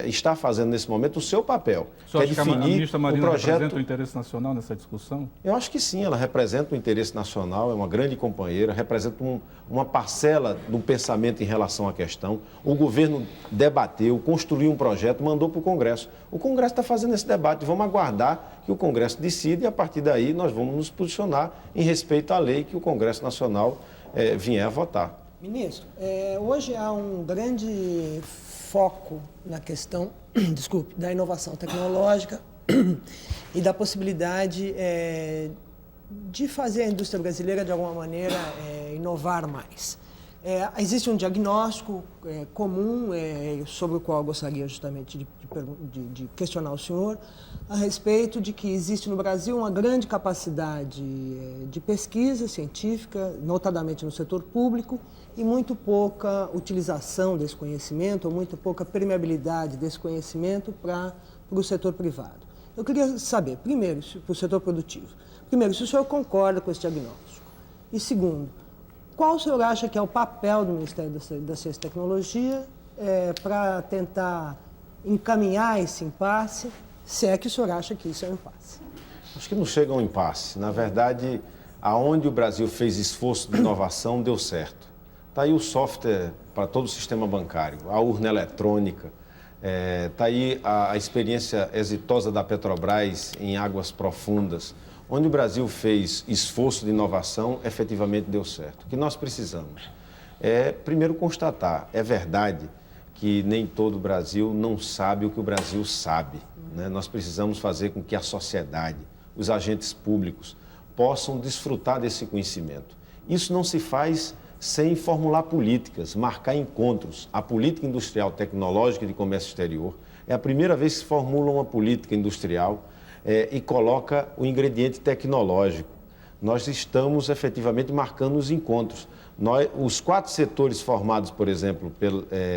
está fazendo nesse momento o seu papel, que é definir a ministra Marina o projeto. Representa o interesse nacional nessa discussão? Eu acho que sim, ela representa o interesse nacional, é uma grande companheira, representa uma parcela do pensamento em relação à questão. O governo debateu, construiu um projeto, mandou para o Congresso. O Congresso está fazendo esse debate, vamos aguardar que o Congresso decida e a partir daí nós vamos nos posicionar em respeito à lei que o Congresso Nacional vier a votar. Ministro, hoje há um grande foco na questão, desculpe, da inovação tecnológica e da possibilidade de fazer a indústria brasileira, de alguma maneira, inovar mais. Existe um diagnóstico comum sobre o qual eu gostaria justamente de questionar o senhor a respeito de que existe no Brasil uma grande capacidade de pesquisa científica, notadamente no setor público, e muito pouca utilização desse conhecimento, ou muito pouca permeabilidade desse conhecimento para o setor privado. Eu queria saber, primeiro, para o setor produtivo, primeiro, se o senhor concorda com esse diagnóstico, e segundo, qual o senhor acha que é o papel do Ministério da Ciência e Tecnologia para tentar encaminhar esse impasse, se é que o senhor acha que isso é um impasse? Acho que não chega a um impasse. Na verdade, aonde o Brasil fez esforço de inovação, deu certo. Está aí o software para todo o sistema bancário, a urna eletrônica, está aí a experiência exitosa da Petrobras em águas profundas. Onde o Brasil fez esforço de inovação, efetivamente deu certo. O que nós precisamos é, primeiro, constatar, é verdade que nem todo o Brasil não sabe o que o Brasil sabe, né? Nós precisamos fazer com que a sociedade, os agentes públicos, possam desfrutar desse conhecimento. Isso não se faz sem formular políticas, marcar encontros. A política industrial tecnológica de comércio exterior é a primeira vez que se formula uma política industrial e coloca o ingrediente tecnológico. Nós estamos efetivamente marcando os encontros. Os 4 setores formados, por exemplo,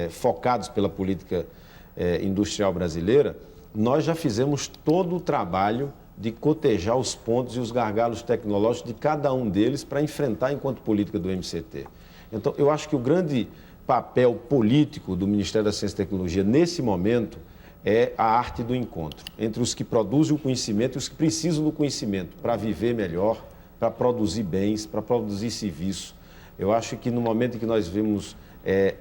focados pela política industrial brasileira, nós já fizemos todo o trabalho de cotejar os pontos e os gargalos tecnológicos de cada um deles para enfrentar enquanto política do MCT. Então, eu acho que o grande papel político do Ministério da Ciência e Tecnologia nesse momento é a arte do encontro, entre os que produzem o conhecimento e os que precisam do conhecimento para viver melhor, para produzir bens, para produzir serviços. Eu acho que no momento em que nós vemos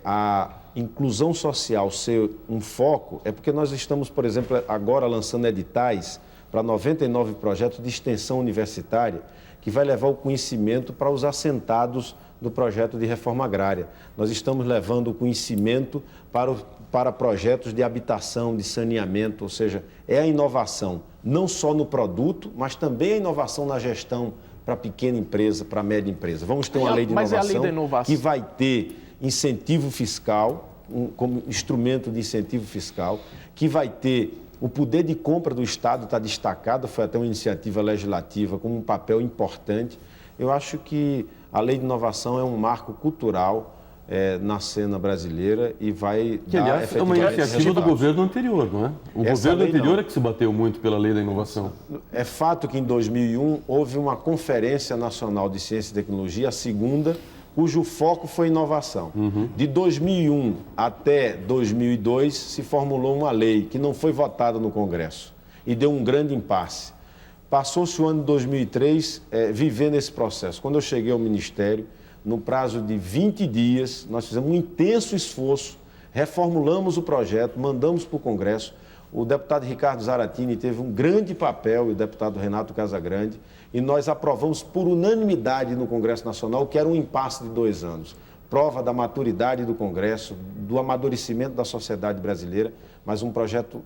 a inclusão social ser um foco, é porque nós estamos, por exemplo, agora lançando editais para 99 projetos de extensão universitária, que vai levar o conhecimento para os assentados do projeto de reforma agrária. Nós estamos levando o conhecimento para projetos de habitação, de saneamento, ou seja, é a inovação, não só no produto, mas também a inovação na gestão para pequena empresa, para média empresa. Vamos ter uma lei de inovação que vai ter incentivo fiscal, como instrumento de incentivo fiscal, que vai ter o poder de compra do Estado, está destacado, foi até uma iniciativa legislativa como um papel importante. Eu acho que a lei de inovação é um marco cultural na cena brasileira e vai que, aliás, é uma iniciativa do governo anterior, não é? O governo anterior é que se bateu muito pela lei da inovação. É fato que em 2001 houve uma Conferência Nacional de Ciência e Tecnologia, a segunda, cujo foco foi inovação. De 2001 até 2002 se formulou uma lei que não foi votada no Congresso e deu um grande impasse. Passou-se o ano de 2003 vivendo esse processo. Quando eu cheguei ao Ministério, no prazo de 20 dias, nós fizemos um intenso esforço, reformulamos o projeto, mandamos para o Congresso. O deputado Ricardo Zaratini teve um grande papel, e o deputado Renato Casagrande, e nós aprovamos por unanimidade no Congresso Nacional, que era um impasse de 2 anos. Prova da maturidade do Congresso, do amadurecimento da sociedade brasileira, mas um projeto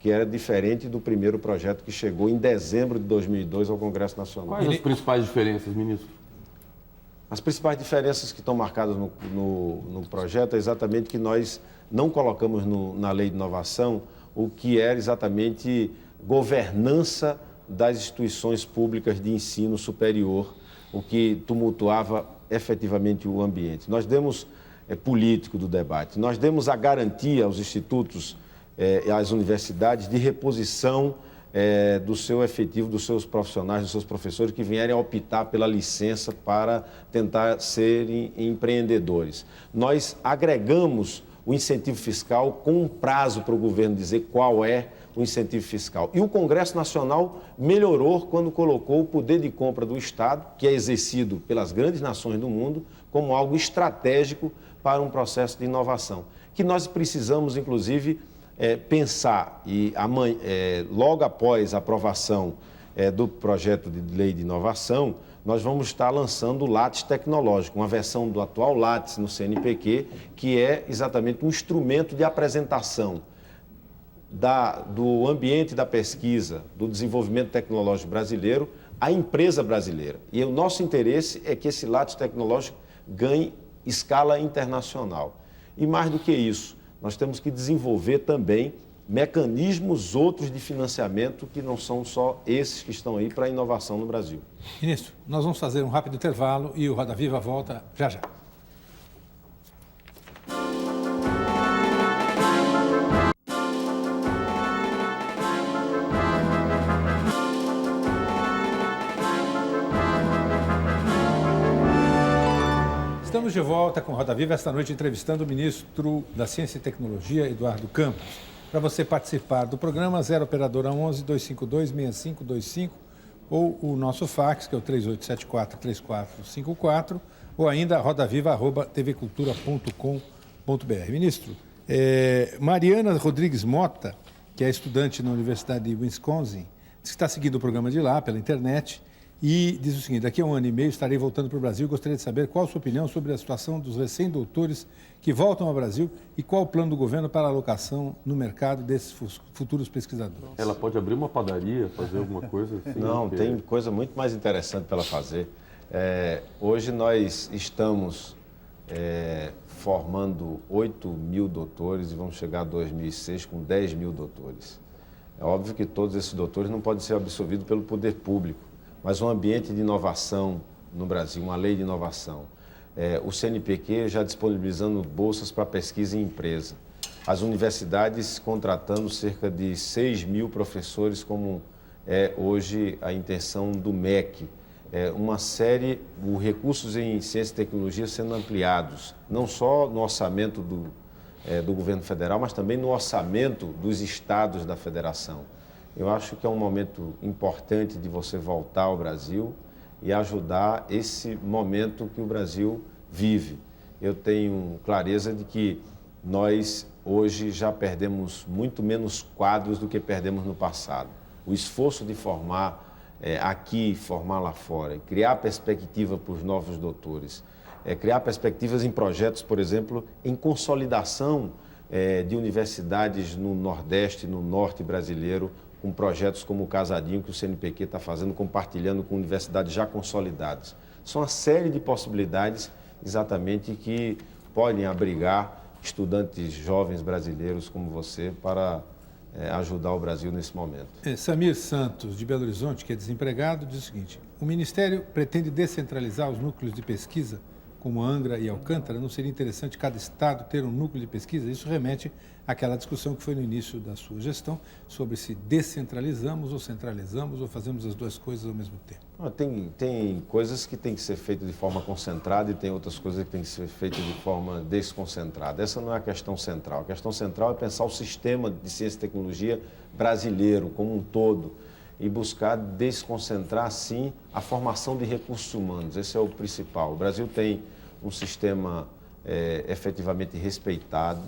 que era diferente do primeiro projeto que chegou em dezembro de 2002 ao Congresso Nacional. Quais as principais diferenças, ministro? As principais diferenças que estão marcadas no projeto é exatamente que nós não colocamos na lei de inovação o que era exatamente governança das instituições públicas de ensino superior, o que tumultuava efetivamente o ambiente. Nós demos político do debate, nós demos a garantia aos institutos e às universidades de reposição do seu efetivo, dos seus profissionais, dos seus professores que vierem a optar pela licença para tentar serem empreendedores. Nós agregamos o incentivo fiscal com um prazo para o governo dizer qual é o incentivo fiscal. E o Congresso Nacional melhorou quando colocou o poder de compra do Estado, que é exercido pelas grandes nações do mundo, como algo estratégico para um processo de inovação. Que nós precisamos, inclusive, pensar, e logo após a aprovação do projeto de lei de inovação, nós vamos estar lançando o Lattes tecnológico, uma versão do atual Lattes no CNPq, que é exatamente um instrumento de apresentação do ambiente da pesquisa, do desenvolvimento tecnológico brasileiro à empresa brasileira. E o nosso interesse é que esse Lattes tecnológico ganhe escala internacional. E mais do que isso, nós temos que desenvolver também mecanismos outros de financiamento que não são só esses que estão aí para a inovação no Brasil. Ministro, nós vamos fazer um rápido intervalo e o Roda Viva volta já já. Estamos de volta com Roda Viva, esta noite entrevistando o ministro da Ciência e Tecnologia, Eduardo Campos. Para você participar do programa, 0 operadora 11 252 6525 ou o nosso fax, que é o 3874-3454, ou ainda rodaviva@tvcultura.com.br. Ministro, Mariana Rodrigues Mota, que é estudante na Universidade de Wisconsin, diz que está seguindo o programa de lá, pela internet, e diz o seguinte: daqui a 1 ano e meio estarei voltando para o Brasil. Gostaria de saber qual a sua opinião sobre a situação dos recém-doutores que voltam ao Brasil e qual o plano do governo para a alocação no mercado desses futuros pesquisadores. Ela pode abrir uma padaria, fazer alguma coisa assim? Não, tem coisa muito mais interessante para ela fazer. Hoje nós estamos formando 8 mil doutores e vamos chegar a 2006 com 10 mil doutores. É óbvio que todos esses doutores não podem ser absorvidos pelo poder público, mas um ambiente de inovação no Brasil, uma lei de inovação. O CNPq já disponibilizando bolsas para pesquisa em empresa. As universidades contratando cerca de 6 mil professores, como é hoje a intenção do MEC. Uma série de recursos em ciência e tecnologia sendo ampliados, não só no orçamento do governo federal, mas também no orçamento dos estados da federação. Eu acho que é um momento importante de você voltar ao Brasil e ajudar esse momento que o Brasil vive. Eu tenho clareza de que nós hoje já perdemos muito menos quadros do que perdemos no passado. O esforço de formar aqui, formar lá fora, criar perspectiva para os novos doutores, criar perspectivas em projetos, por exemplo, em consolidação de universidades no Nordeste, no Norte brasileiro, com projetos como o Casadinho, que o CNPq está fazendo, compartilhando com universidades já consolidadas. São uma série de possibilidades exatamente que podem abrigar estudantes jovens brasileiros como você para ajudar o Brasil nesse momento. Samir Santos, de Belo Horizonte, que é desempregado, diz o seguinte: o Ministério pretende descentralizar os núcleos de pesquisa, como Angra e Alcântara? Não seria interessante cada estado ter um núcleo de pesquisa? Isso remete àquela discussão que foi no início da sua gestão sobre se descentralizamos ou centralizamos ou fazemos as duas coisas ao mesmo tempo. Tem coisas que têm que ser feitas de forma concentrada e tem outras coisas que têm que ser feitas de forma desconcentrada. Essa não é a questão central. A questão central é pensar o sistema de ciência e tecnologia brasileiro como um todo e buscar desconcentrar, sim, a formação de recursos humanos. Esse é o principal. O Brasil tem um sistema efetivamente respeitado,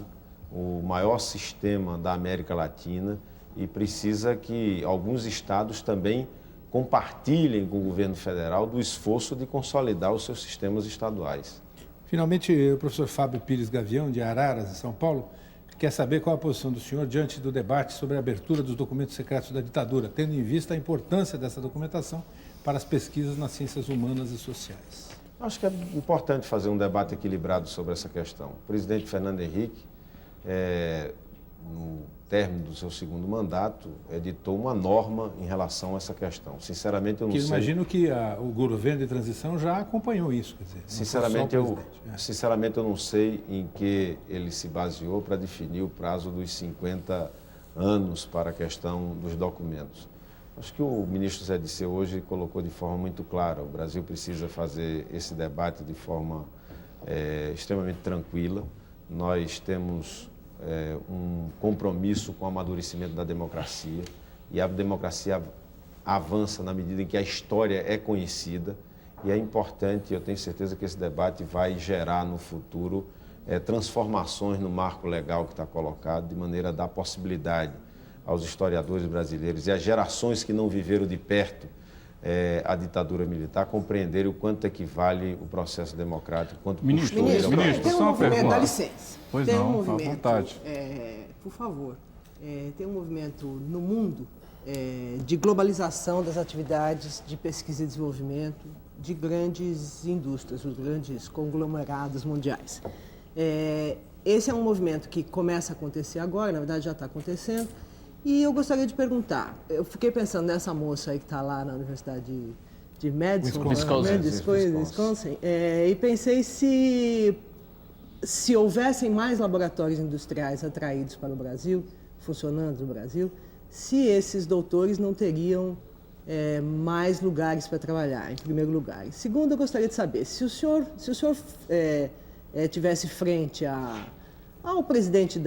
o maior sistema da América Latina, e precisa que alguns estados também compartilhem com o governo federal do esforço de consolidar os seus sistemas estaduais. Finalmente, o professor Fábio Pires Gavião, de Araras, em São Paulo, quer saber qual a posição do senhor diante do debate sobre a abertura dos documentos secretos da ditadura, tendo em vista a importância dessa documentação para as pesquisas nas ciências humanas e sociais. Acho que é importante fazer um debate equilibrado sobre essa questão. O presidente Fernando Henrique, no término do seu segundo mandato, editou uma norma em relação a essa questão. Sinceramente, eu não sei... Imagino que o governo de transição já acompanhou isso. Quer dizer, sinceramente, eu não sei em que ele se baseou para definir o prazo dos 50 anos para a questão dos documentos. Acho que o ministro Zé Disseu hoje colocou de forma muito clara: o Brasil precisa fazer esse debate de forma extremamente tranquila. Nós temos um compromisso com o amadurecimento da democracia, e a democracia avança na medida em que a história é conhecida, e é importante, eu tenho certeza que esse debate vai gerar no futuro transformações no marco legal que está colocado, de maneira a dar possibilidade aos historiadores brasileiros e às gerações que não viveram de perto à ditadura militar compreenderem o quanto equivale o processo democrático, quanto Ministro, custou ele ao ministro, tem só um uma movimento, pergunta. dá licença. Pois tem não, um à movimento, vontade. por favor, tem um movimento no mundo de globalização das atividades de pesquisa e desenvolvimento de grandes indústrias, os grandes conglomerados mundiais. Esse é um movimento que começa a acontecer agora, na verdade já está acontecendo, e eu gostaria de perguntar, eu fiquei pensando nessa moça aí que está lá na Universidade de Madison, Wisconsin, e pensei se houvessem mais laboratórios industriais atraídos para o Brasil, funcionando no Brasil, se esses doutores não teriam mais lugares para trabalhar, em primeiro lugar. Em segundo, eu gostaria de saber, se o senhor tivesse frente ao presidente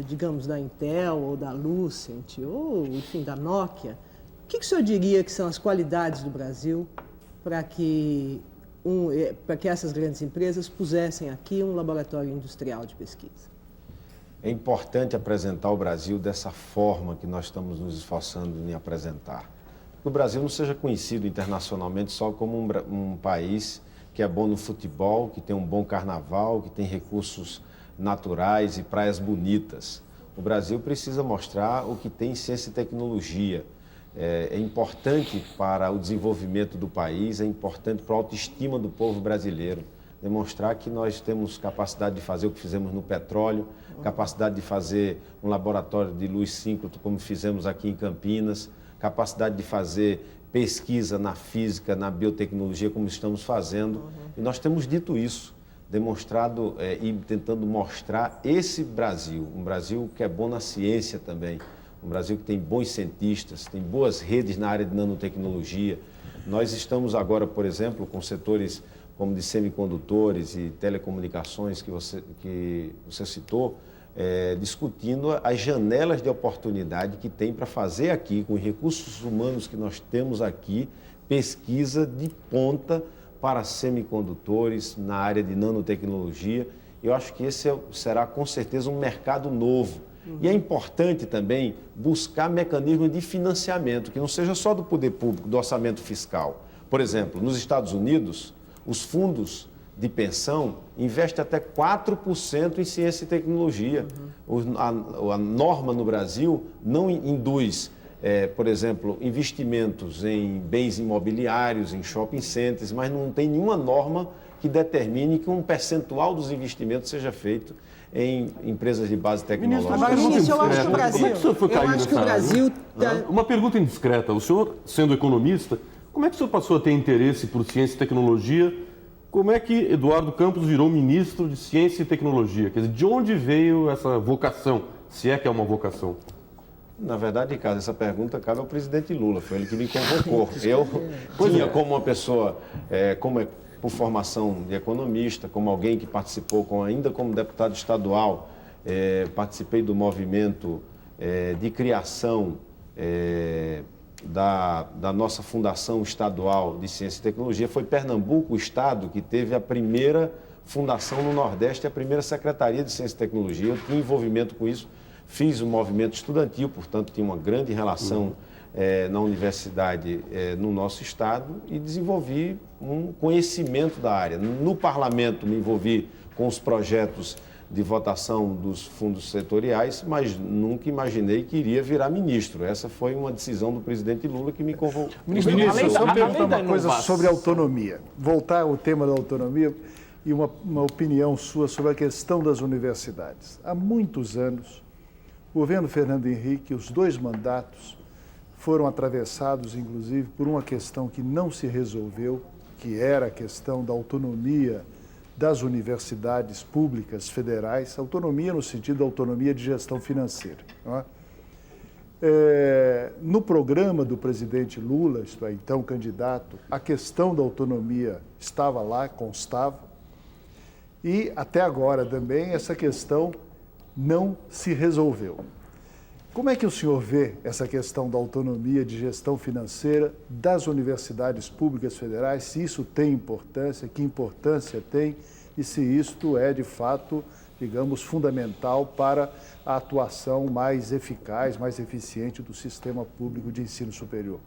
digamos, da Intel, ou da Lucent, ou, enfim, da Nokia, o que o senhor diria que são as qualidades do Brasil para que essas grandes empresas pusessem aqui um laboratório industrial de pesquisa? É importante apresentar o Brasil dessa forma que nós estamos nos esforçando em apresentar. Que o Brasil não seja conhecido internacionalmente só como um país que é bom no futebol, que tem um bom carnaval, que tem recursos naturais e praias bonitas. O Brasil precisa mostrar o que tem em ciência e tecnologia. É importante para o desenvolvimento do país, é importante para a autoestima do povo brasileiro. Demonstrar que nós temos capacidade de fazer o que fizemos no petróleo, capacidade de fazer um laboratório de luz síncroto, como fizemos aqui em Campinas, capacidade de fazer pesquisa na física, na biotecnologia, como estamos fazendo. E nós temos dito isso, demonstrado e tentando mostrar esse Brasil, um Brasil que é bom na ciência também, um Brasil que tem bons cientistas, tem boas redes na área de nanotecnologia. Nós estamos agora, por exemplo, com setores como de semicondutores e telecomunicações que você citou, discutindo as janelas de oportunidade que tem para fazer aqui, com os recursos humanos que nós temos aqui, pesquisa de ponta para semicondutores na área de nanotecnologia. Eu acho que esse será com certeza um mercado novo. E é importante também buscar mecanismos de financiamento, que não seja só do poder público, do orçamento fiscal. Por exemplo, nos Estados Unidos, os fundos de pensão investem até 4% em ciência e tecnologia. A norma no Brasil não induz, por exemplo, investimentos em bens imobiliários, em shopping centers, mas não tem nenhuma norma que determine que um percentual dos investimentos seja feito em empresas de base tecnológica. Agora, ministro, eu acho que o Brasil... Como é que o senhor foi cair nessa área? Uma pergunta indiscreta. O senhor, sendo economista, como é que o senhor passou a ter interesse por ciência e tecnologia? Como é que Eduardo Campos virou ministro de Ciência e Tecnologia? Quer dizer, de onde veio essa vocação, se é que é uma vocação? Na verdade, Ricardo, essa pergunta cabe ao presidente Lula, foi ele que me convocou. Eu tinha como uma pessoa, por formação de economista, como alguém que participou, ainda como deputado estadual, participei do movimento de criação da nossa Fundação Estadual de Ciência e Tecnologia. Foi Pernambuco o estado que teve a primeira fundação no Nordeste, a primeira Secretaria de Ciência e Tecnologia. Eu tinha envolvimento com isso, fiz o movimento estudantil, portanto, tinha uma grande relação na universidade no nosso estado e desenvolvi um conhecimento da área. No parlamento me envolvi com os projetos de votação dos fundos setoriais, mas nunca imaginei que iria virar ministro. Essa foi uma decisão do presidente Lula que me convocou. Ministro, só perguntar uma coisa sobre autonomia. Voltar ao tema da autonomia e uma opinião sua sobre a questão das universidades. Há muitos anos, o governo Fernando Henrique, os 2 mandatos, foram atravessados, inclusive, por uma questão que não se resolveu, que era a questão da autonomia das universidades públicas federais, autonomia no sentido da autonomia de gestão financeira. Não é? No programa do presidente Lula, isto é, então candidato, a questão da autonomia estava lá, constava, e até agora também essa questão não se resolveu. Como é que o senhor vê essa questão da autonomia de gestão financeira das universidades públicas federais? Se isso tem importância, que importância tem e se isto é, de fato, digamos, fundamental para a atuação mais eficaz, mais eficiente do sistema público de ensino superior?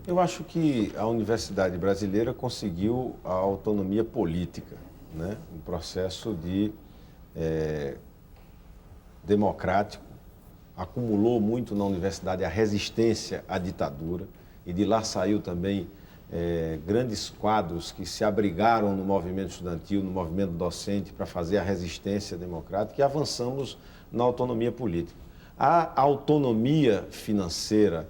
Eu acho que a universidade brasileira conseguiu a autonomia política, né? Um processo democrático, acumulou muito na universidade a resistência à ditadura e de lá saiu também grandes quadros que se abrigaram no movimento estudantil, no movimento docente para fazer a resistência democrática e avançamos na autonomia política. A autonomia financeira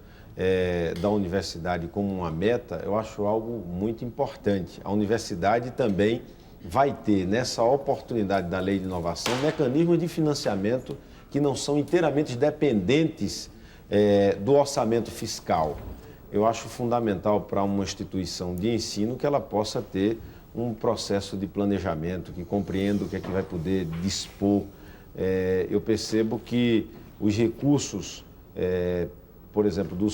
da universidade como uma meta, eu acho algo muito importante. A universidade também vai ter, nessa oportunidade da Lei de Inovação, mecanismos de financiamento que não são inteiramente dependentes do orçamento fiscal. Eu acho fundamental para uma instituição de ensino que ela possa ter um processo de planejamento, que compreenda o que é que vai poder dispor. Eu percebo que os recursos, por exemplo, do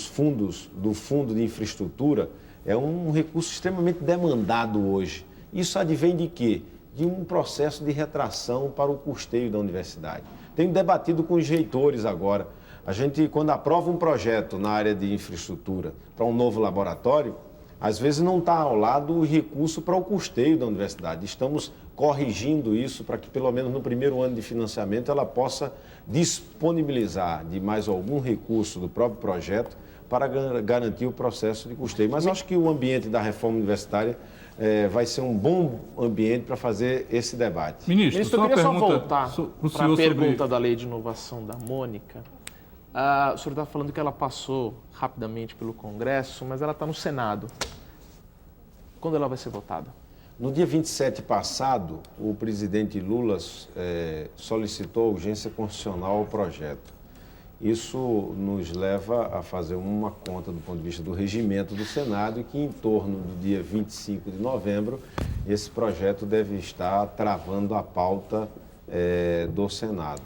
Fundo de Infraestrutura, é um recurso extremamente demandado hoje. Isso advém de quê? De um processo de retração para o custeio da universidade. Tenho debatido com os reitores agora. A gente, quando aprova um projeto na área de infraestrutura para um novo laboratório, às vezes não está ao lado o recurso para o custeio da universidade. Estamos corrigindo isso para que, pelo menos no primeiro ano de financiamento, ela possa disponibilizar de mais algum recurso do próprio projeto para garantir o processo de custeio. Mas acho que o ambiente da reforma universitária vai ser um bom ambiente para fazer esse debate. Ministro, eu queria só voltar para a pergunta da Lei de Inovação da Mônica. O senhor está falando que ela passou rapidamente pelo Congresso, mas ela está no Senado. Quando ela vai ser votada? No dia 27 passado, o presidente Lula solicitou urgência constitucional ao projeto. Isso nos leva a fazer uma conta do ponto de vista do regimento do Senado e que em torno do dia 25 de novembro, esse projeto deve estar travando a pauta do Senado.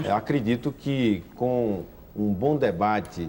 Acredito que com um bom debate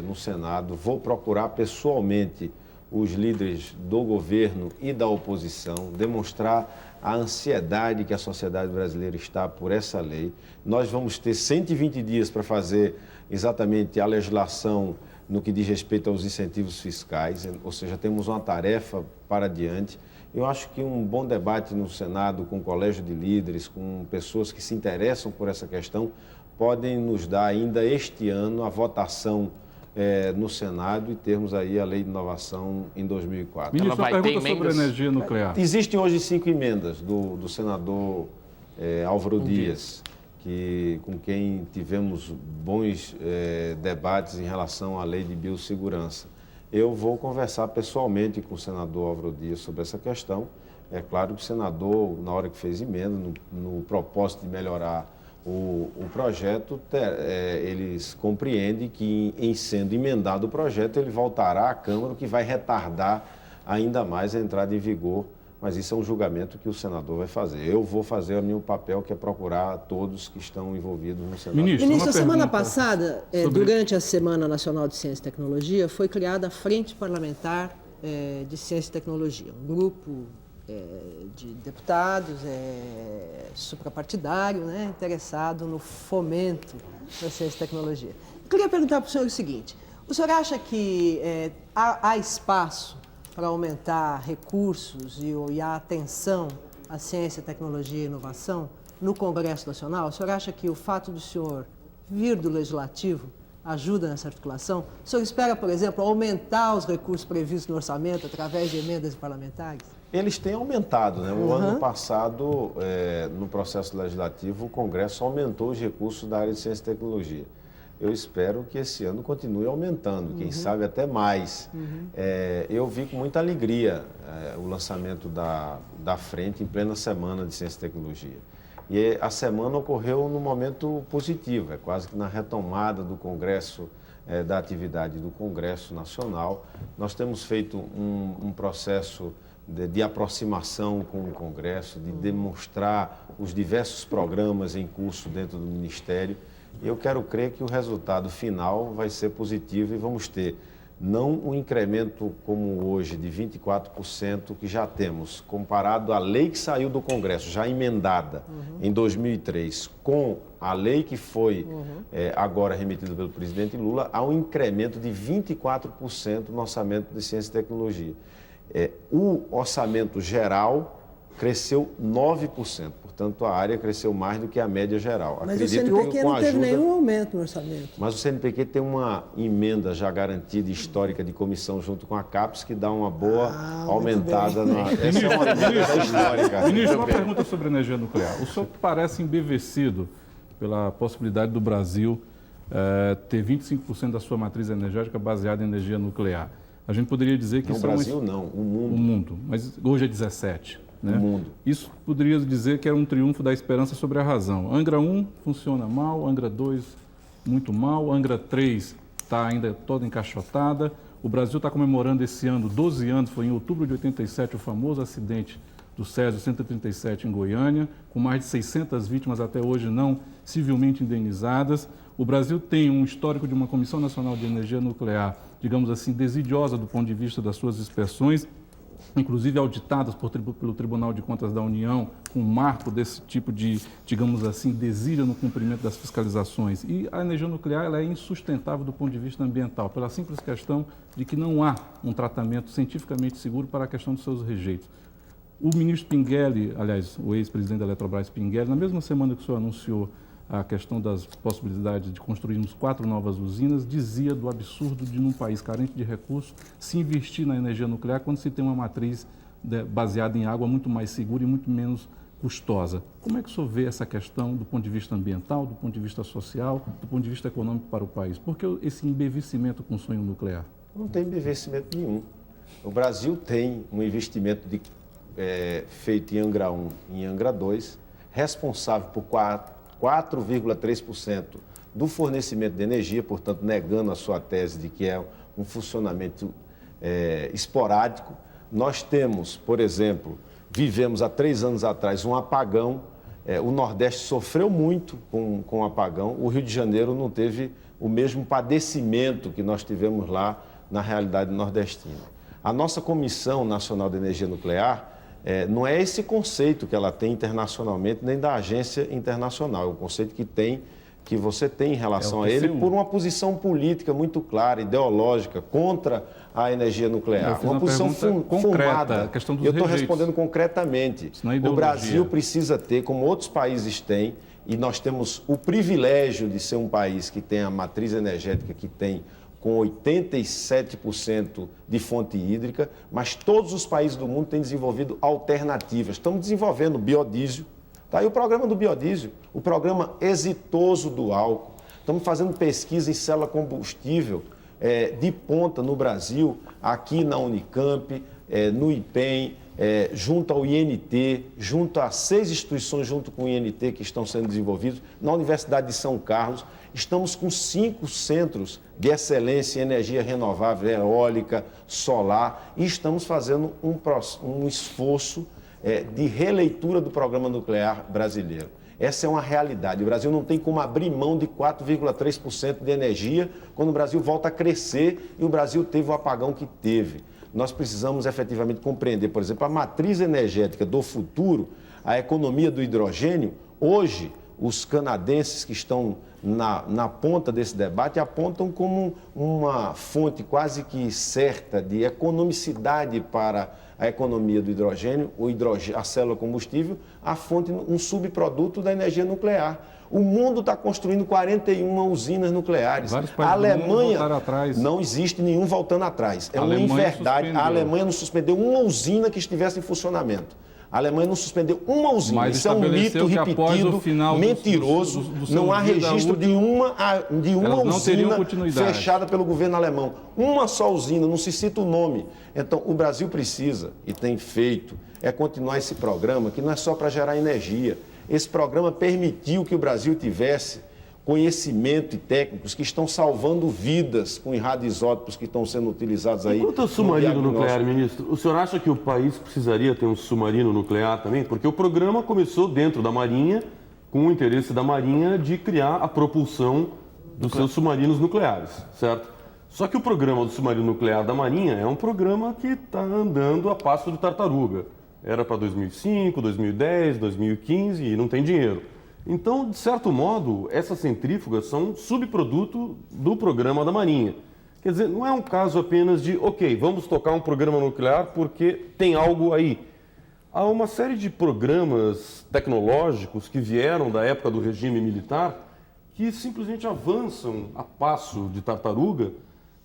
no Senado, vou procurar pessoalmente os líderes do governo e da oposição, demonstrar a ansiedade que a sociedade brasileira está por essa lei. Nós vamos ter 120 dias para fazer exatamente a legislação no que diz respeito aos incentivos fiscais, ou seja, temos uma tarefa para diante. Eu acho que um bom debate no Senado, com o colégio de líderes, com pessoas que se interessam por essa questão, podem nos dar ainda este ano a votação no Senado e termos aí a Lei de Inovação em 2004. Ministro, uma pergunta sobre energia nuclear. Existem hoje 5 emendas do senador Álvaro Dias, com quem tivemos bons debates em relação à Lei de Biossegurança. Eu vou conversar pessoalmente com o senador Álvaro Dias sobre essa questão. É claro que o senador, na hora que fez emenda, no propósito de melhorar o projeto, eles compreendem que, em sendo emendado o projeto, ele voltará à Câmara, o que vai retardar ainda mais a entrada em vigor. Mas isso é um julgamento que o senador vai fazer. Eu vou fazer o meu papel, que é procurar todos que estão envolvidos no Senado. Ministro, semana passada, durante a Semana Nacional de Ciência e Tecnologia, foi criada a Frente Parlamentar de Ciência e Tecnologia, um grupo de deputados suprapartidário, né, interessado no fomento da ciência e tecnologia. Eu queria perguntar para o senhor o seguinte: o senhor acha que há espaço para aumentar recursos e a atenção à ciência, tecnologia e inovação no Congresso Nacional? O senhor acha que o fato do senhor vir do Legislativo ajuda nessa articulação? O senhor espera, por exemplo, aumentar os recursos previstos no orçamento através de emendas parlamentares? Eles têm aumentado, né? O ano passado, no processo legislativo, o Congresso aumentou os recursos da área de ciência e tecnologia. Eu espero que esse ano continue aumentando, quem sabe até mais. Eu vi com muita alegria o lançamento da frente em plena Semana de Ciência e Tecnologia. E a semana ocorreu num momento positivo, quase que na retomada do Congresso, da atividade do Congresso Nacional. Nós temos feito um processo de aproximação com o Congresso, de demonstrar os diversos programas em curso dentro do Ministério. Eu quero crer que o resultado final vai ser positivo e vamos ter Não um incremento como hoje de 24% que já temos, comparado à lei que saiu do Congresso, já emendada em 2003, com a lei que foi agora remetida pelo presidente Lula, há um incremento de 24% no orçamento de ciência e tecnologia. O orçamento geral cresceu 9%, portanto a área cresceu mais do que a média geral. Mas o CNPq não teve nenhum aumento no orçamento. Mas o CNPq tem uma emenda já garantida histórica de comissão junto com a CAPES que dá uma boa aumentada. Essa é uma emenda histórica. Ministro, uma pergunta sobre energia nuclear. O senhor parece embevecido pela possibilidade do Brasil ter 25% da sua matriz energética baseada em energia nuclear. A gente poderia dizer que o Brasil não, o mundo. O mundo, mas hoje é 17%. Né? O mundo. Isso poderia dizer que era um triunfo da esperança sobre a razão. Angra 1 funciona mal, Angra 2 muito mal, Angra 3 está ainda toda encaixotada. O Brasil está comemorando esse ano 12 anos, foi em outubro de 87 o famoso acidente do Césio 137 em Goiânia, com mais de 600 vítimas até hoje não civilmente indenizadas. O Brasil tem um histórico de uma Comissão Nacional de Energia Nuclear, digamos assim, desidiosa do ponto de vista das suas inspeções, inclusive auditadas pelo Tribunal de Contas da União, com um marco desse tipo de, digamos assim, desídia no cumprimento das fiscalizações. E a energia nuclear ela é insustentável do ponto de vista ambiental, pela simples questão de que não há um tratamento cientificamente seguro para a questão dos seus rejeitos. O ministro Pinguelli, aliás, o ex-presidente da Eletrobras Pinguelli, na mesma semana que o senhor anunciou a questão das possibilidades de construirmos 4 novas usinas, dizia do absurdo de, num país carente de recursos, se investir na energia nuclear quando se tem uma matriz baseada em água muito mais segura e muito menos custosa. Como é que o senhor vê essa questão do ponto de vista ambiental, do ponto de vista social, do ponto de vista econômico para o país? Por que esse embevecimento com o sonho nuclear? Não tem embevecimento nenhum. O Brasil tem um investimento feito em Angra 1 e em Angra 2, responsável por 4,3% do fornecimento de energia, portanto, negando a sua tese de que é um funcionamento esporádico. Nós temos, por exemplo, vivemos há 3 anos atrás um apagão, o Nordeste sofreu muito com o apagão, o Rio de Janeiro não teve o mesmo padecimento que nós tivemos lá na realidade nordestina. A nossa Comissão Nacional de Energia Nuclear não é esse conceito que ela tem internacionalmente, nem da agência internacional. É o conceito que você tem em relação a ele por uma posição política muito clara, ideológica, contra a energia nuclear. Uma posição fundada. A questão dos Eu estou respondendo concretamente. O Brasil precisa ter, como outros países têm, e nós temos o privilégio de ser um país que tem a matriz energética que tem, com 87% de fonte hídrica, mas todos os países do mundo têm desenvolvido alternativas. Estamos desenvolvendo biodiesel, está aí o programa do biodiesel, o programa exitoso do álcool. Estamos fazendo pesquisa em célula combustível de ponta no Brasil, aqui na Unicamp, no IPEM, junto ao INT, junto a 6 instituições junto com o INT que estão sendo desenvolvidos, na Universidade de São Carlos. Estamos com 5 centros de excelência em energia renovável, eólica, solar, e estamos fazendo um esforço de releitura do programa nuclear brasileiro. Essa é uma realidade. O Brasil não tem como abrir mão de 4,3% de energia quando o Brasil volta a crescer e o Brasil teve o apagão que teve. Nós precisamos efetivamente compreender, por exemplo, a matriz energética do futuro, a economia do hidrogênio. Hoje, os canadenses que estão na ponta desse debate apontam como uma fonte quase que certa de economicidade para a economia do hidrogênio, a célula combustível, a fonte, um subproduto da energia nuclear. O mundo está construindo 41 usinas nucleares. A Alemanha, não existe nenhum voltando atrás. É uma inverdade. A Alemanha não suspendeu uma usina que estivesse em funcionamento. A Alemanha não suspendeu uma usina. Mas isso é um mito repetido, mentiroso. Não há registro de uma usina fechada pelo governo alemão. Uma só usina, não se cita o nome. Então, o Brasil precisa, e tem feito, continuar esse programa, que não é só para gerar energia. Esse programa permitiu que o Brasil tivesse conhecimento e técnicos que estão salvando vidas com radioisótopos que estão sendo utilizados aí. E quanto ao submarino nuclear, ministro, o senhor acha que o país precisaria ter um submarino nuclear também? Porque o programa começou dentro da Marinha, com o interesse da Marinha de criar a propulsão dos seus submarinos nucleares, certo? Só que o programa do submarino nuclear da Marinha é um programa que está andando a passo de tartaruga. Era para 2005, 2010, 2015 e não tem dinheiro. Então, de certo modo, essas centrífugas são um subproduto do programa da Marinha. Quer dizer, não é um caso apenas de, ok, vamos tocar um programa nuclear porque tem algo aí. Há uma série de programas tecnológicos que vieram da época do regime militar que simplesmente avançam a passo de tartaruga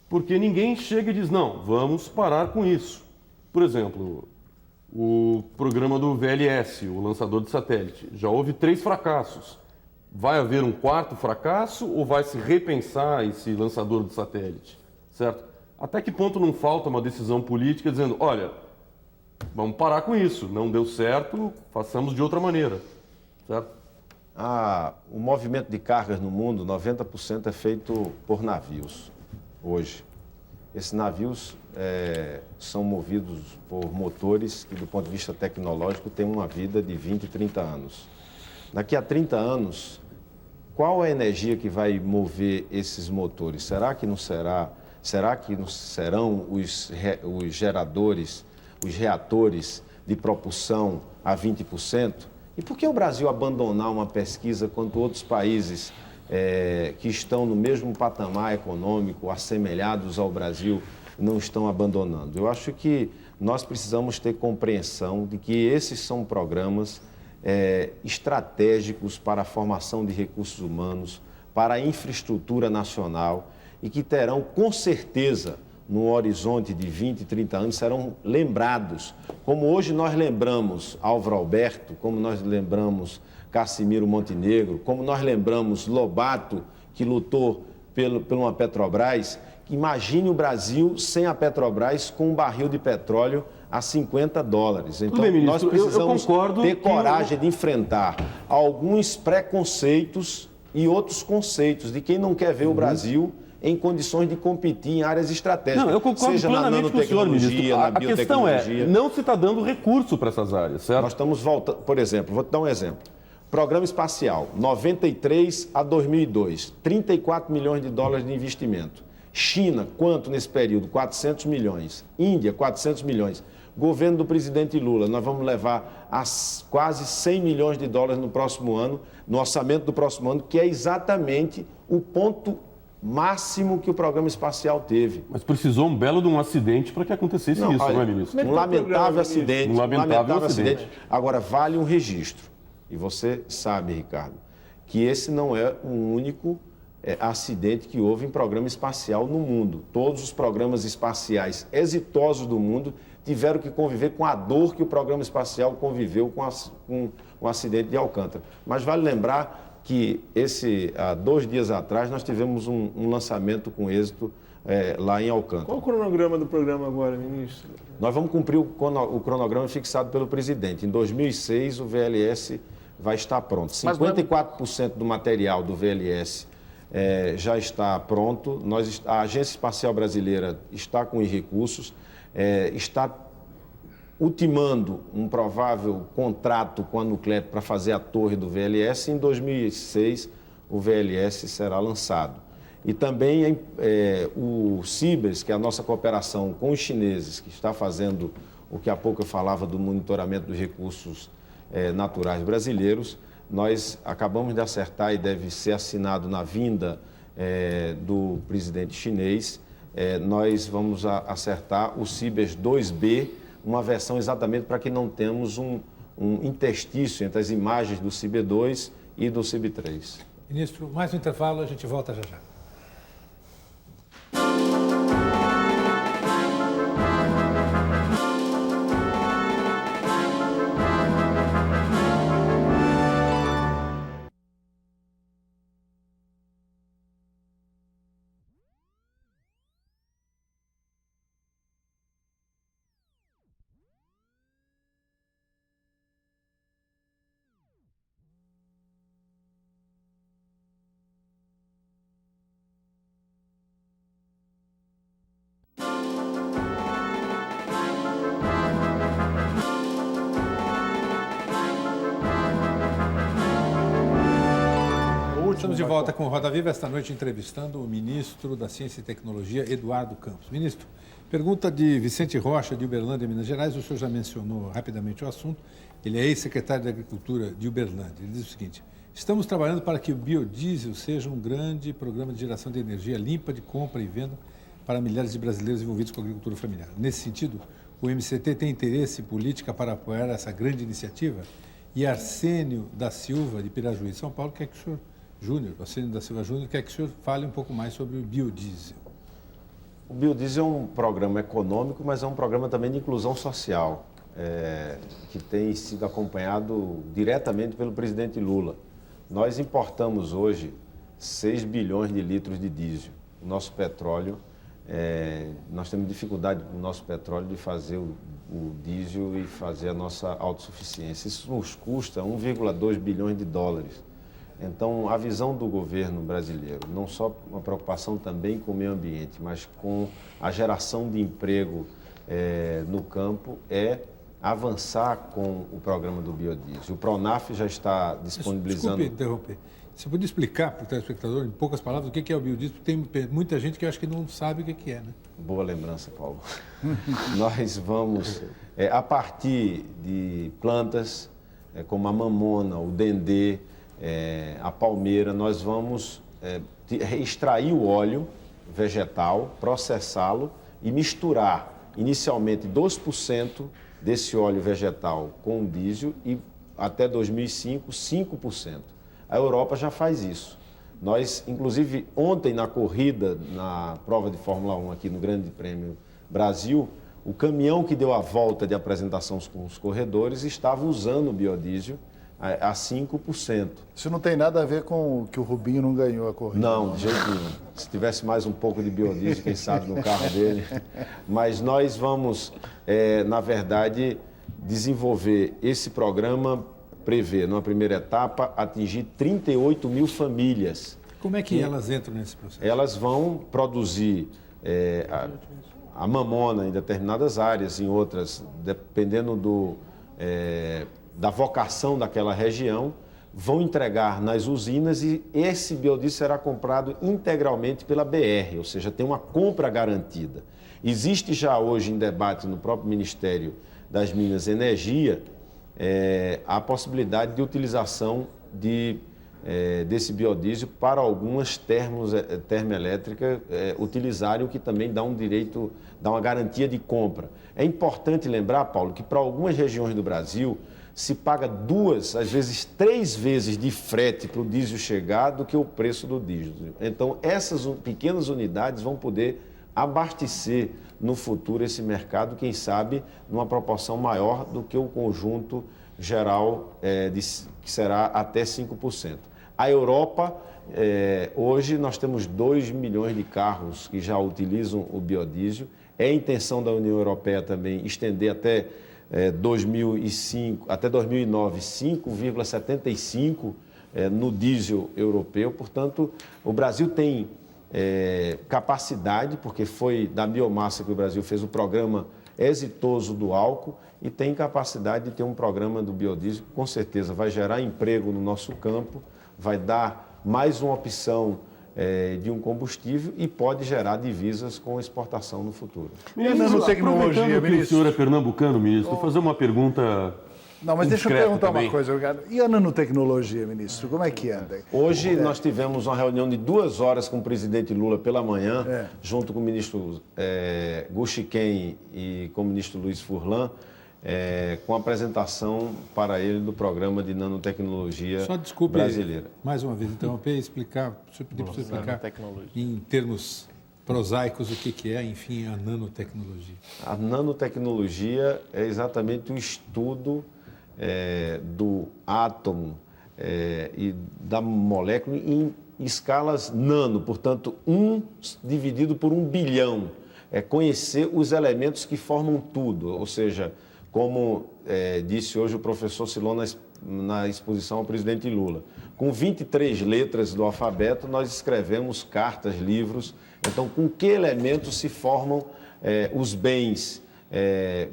porque ninguém chega e diz, não, vamos parar com isso. Por exemplo, o programa do VLS, o lançador de satélite, já houve 3 fracassos. Vai haver um 4º fracasso ou vai se repensar esse lançador de satélite? Certo? Até que ponto não falta uma decisão política dizendo, olha, vamos parar com isso, não deu certo, façamos de outra maneira, certo? O movimento de cargas no mundo, 90% é feito por navios, hoje. Esses navios são movidos por motores que, do ponto de vista tecnológico, têm uma vida de 20, 30 anos. Daqui a 30 anos, qual é a energia que vai mover esses motores? Será que não serão os geradores, os reatores de propulsão a 20%? E por que o Brasil abandonar uma pesquisa quando outros países que estão no mesmo patamar econômico, assemelhados ao Brasil, não estão abandonando? Eu acho que nós precisamos ter compreensão de que esses são programas estratégicos para a formação de recursos humanos, para a infraestrutura nacional e que terão, com certeza, no horizonte de 20, 30 anos, serão lembrados. Como hoje nós lembramos Álvaro Alberto, como nós lembramos Cassimiro Montenegro, como nós lembramos Lobato, que lutou por uma Petrobras. Imagine o Brasil sem a Petrobras com um barril de petróleo a $50. Então, bem, nós ministro, precisamos ter que coragem de enfrentar alguns preconceitos e outros conceitos de quem não quer ver o Brasil em condições de competir em áreas estratégicas. Não, eu concordo seja na plenamente com o senhor, ministro. nanotecnologia, na questão biotecnologia. não se está dando recurso para essas áreas, certo? Nós estamos voltando, por exemplo, vou te dar um exemplo. Programa espacial, 93 a 2002, $34 milhões de investimento. China, quanto nesse período? 400 milhões. Índia, 400 milhões. Governo do presidente Lula, nós vamos levar a quase $100 milhões no próximo ano, no orçamento do próximo ano, que é exatamente o ponto máximo que o programa espacial teve. Mas precisou um belo de um acidente para que acontecesse isso, não é, ministro? Um lamentável acidente. Um lamentável acidente. Agora, vale um registro. E você sabe, Ricardo, que esse não é o único acidente que houve em programa espacial no mundo. Todos os programas espaciais exitosos do mundo tiveram que conviver com a dor que o programa espacial conviveu com o acidente de Alcântara. Mas vale lembrar que há 2 dias atrás nós tivemos um lançamento com êxito lá em Alcântara. Qual o cronograma do programa agora, ministro? Nós vamos cumprir o cronograma fixado pelo presidente. Em 2006 o VLS vai estar pronto. 54% do material do VLS já está pronto. A Agência Espacial Brasileira está com os recursos, está ultimando um provável contrato com a Nuclep para fazer a torre do VLS. Em 2006, o VLS será lançado. E também o Cibers, que é a nossa cooperação com os chineses, que está fazendo o que há pouco eu falava do monitoramento dos recursos naturais brasileiros. Nós acabamos de acertar e deve ser assinado na vinda do presidente chinês. Nós vamos acertar o Cibers 2B, uma versão exatamente para que não tenhamos um interstício entre as imagens do CIB2 e do CIB3. Ministro, mais um intervalo, a gente volta já já. Estamos de volta com o Roda Viva, esta noite entrevistando o ministro da Ciência e Tecnologia, Eduardo Campos. Ministro, pergunta de Vicente Rocha, de Uberlândia, Minas Gerais. O senhor já mencionou rapidamente o assunto. Ele é ex-secretário de Agricultura de Uberlândia. Ele diz o seguinte: estamos trabalhando para que o biodiesel seja um grande programa de geração de energia limpa, de compra e venda para milhares de brasileiros envolvidos com a agricultura familiar. Nesse sentido, o MCT tem interesse em política para apoiar essa grande iniciativa? E Arsênio da Silva, de Pirajuí, São Paulo, quer que o senhor, Arsênio da Silva Júnior, quer que o senhor fale um pouco mais sobre o biodiesel. O biodiesel é um programa econômico, mas é um programa também de inclusão social, que tem sido acompanhado diretamente pelo presidente Lula. Nós importamos hoje 6 bilhões de litros de diesel. O nosso petróleo, nós temos dificuldade no nosso petróleo de fazer o diesel e fazer a nossa autossuficiência. Isso nos custa 1,2 bilhões de dólares. Então, a visão do governo brasileiro, não só uma preocupação também com o meio ambiente, mas com a geração de emprego no campo, é avançar com o programa do biodiesel. O Pronaf já está disponibilizando... Desculpe interromper. Você pode explicar para o telespectador, em poucas palavras, o que é o biodiesel? Porque tem muita gente que acha que não sabe o que é, né? Boa lembrança, Paulo. Nós vamos, a partir de plantas como a mamona, o dendê, a palmeira, nós vamos extrair o óleo vegetal, processá-lo e misturar inicialmente 2% desse óleo vegetal com o diesel e até 2005, 5%. A Europa já faz isso. Nós, inclusive, ontem na corrida, na prova de Fórmula 1 aqui no Grande Prêmio Brasil, o caminhão que deu a volta de apresentação com os corredores estava usando o biodiesel a 5%. Isso não tem nada a ver com que o Rubinho não ganhou a corrida. Não, de jeito nenhum. Se tivesse mais um pouco de biodiesel, quem sabe, no carro dele. Mas nós vamos, na verdade, desenvolver esse programa, prevê, numa primeira etapa, atingir 38 mil famílias. Como é que elas entram nesse processo? Elas vão produzir a mamona em determinadas áreas, em outras, dependendo da vocação daquela região, vão entregar nas usinas e esse biodiesel será comprado integralmente pela BR, ou seja, tem uma compra garantida. Existe já hoje em debate no próprio Ministério das Minas e Energia a possibilidade de utilização desse biodiesel para algumas termoelétricas utilizarem, o que também dá um direito, dá uma garantia de compra. É importante lembrar, Paulo, que para algumas regiões do Brasil se paga 2, às vezes 3 vezes de frete para o diesel chegar do que o preço do diesel. Então, essas pequenas unidades vão poder abastecer no futuro esse mercado, quem sabe, numa proporção maior do que o conjunto geral, que será até 5%. A Europa, hoje nós temos 2 milhões de carros que já utilizam o biodiesel. É a intenção da União Europeia também estender até 2005, até 2009, 5,75 no diesel europeu. Portanto, o Brasil tem capacidade, porque foi da biomassa que o Brasil fez o programa exitoso do álcool, e tem capacidade de ter um programa do biodiesel que com certeza vai gerar emprego no nosso campo, vai dar mais uma opção de um combustível e pode gerar divisas com exportação no futuro. Ministro, aproveitando que o senhor é pernambucano, ministro, vou fazer uma pergunta. Não, mas deixa eu perguntar uma coisa. E a nanotecnologia, ministro, como é que anda? Hoje nós tivemos uma reunião de 2 horas com o presidente Lula pela manhã, junto com o ministro Guxiquem e com o ministro Luiz Furlan, com a apresentação para ele do programa de nanotecnologia brasileira. Só desculpe, mais uma vez, interromper e explicar, pedir para você explicar em termos prosaicos o que é, enfim, a nanotecnologia. A nanotecnologia é exatamente o estudo do átomo e da molécula em escalas nano, portanto, 1 dividido por 1 bilhão. É conhecer os elementos que formam tudo, ou seja, como disse hoje o professor Silon na exposição ao presidente Lula, com 23 letras do alfabeto, nós escrevemos cartas, livros. Então, com que elementos se formam os bens?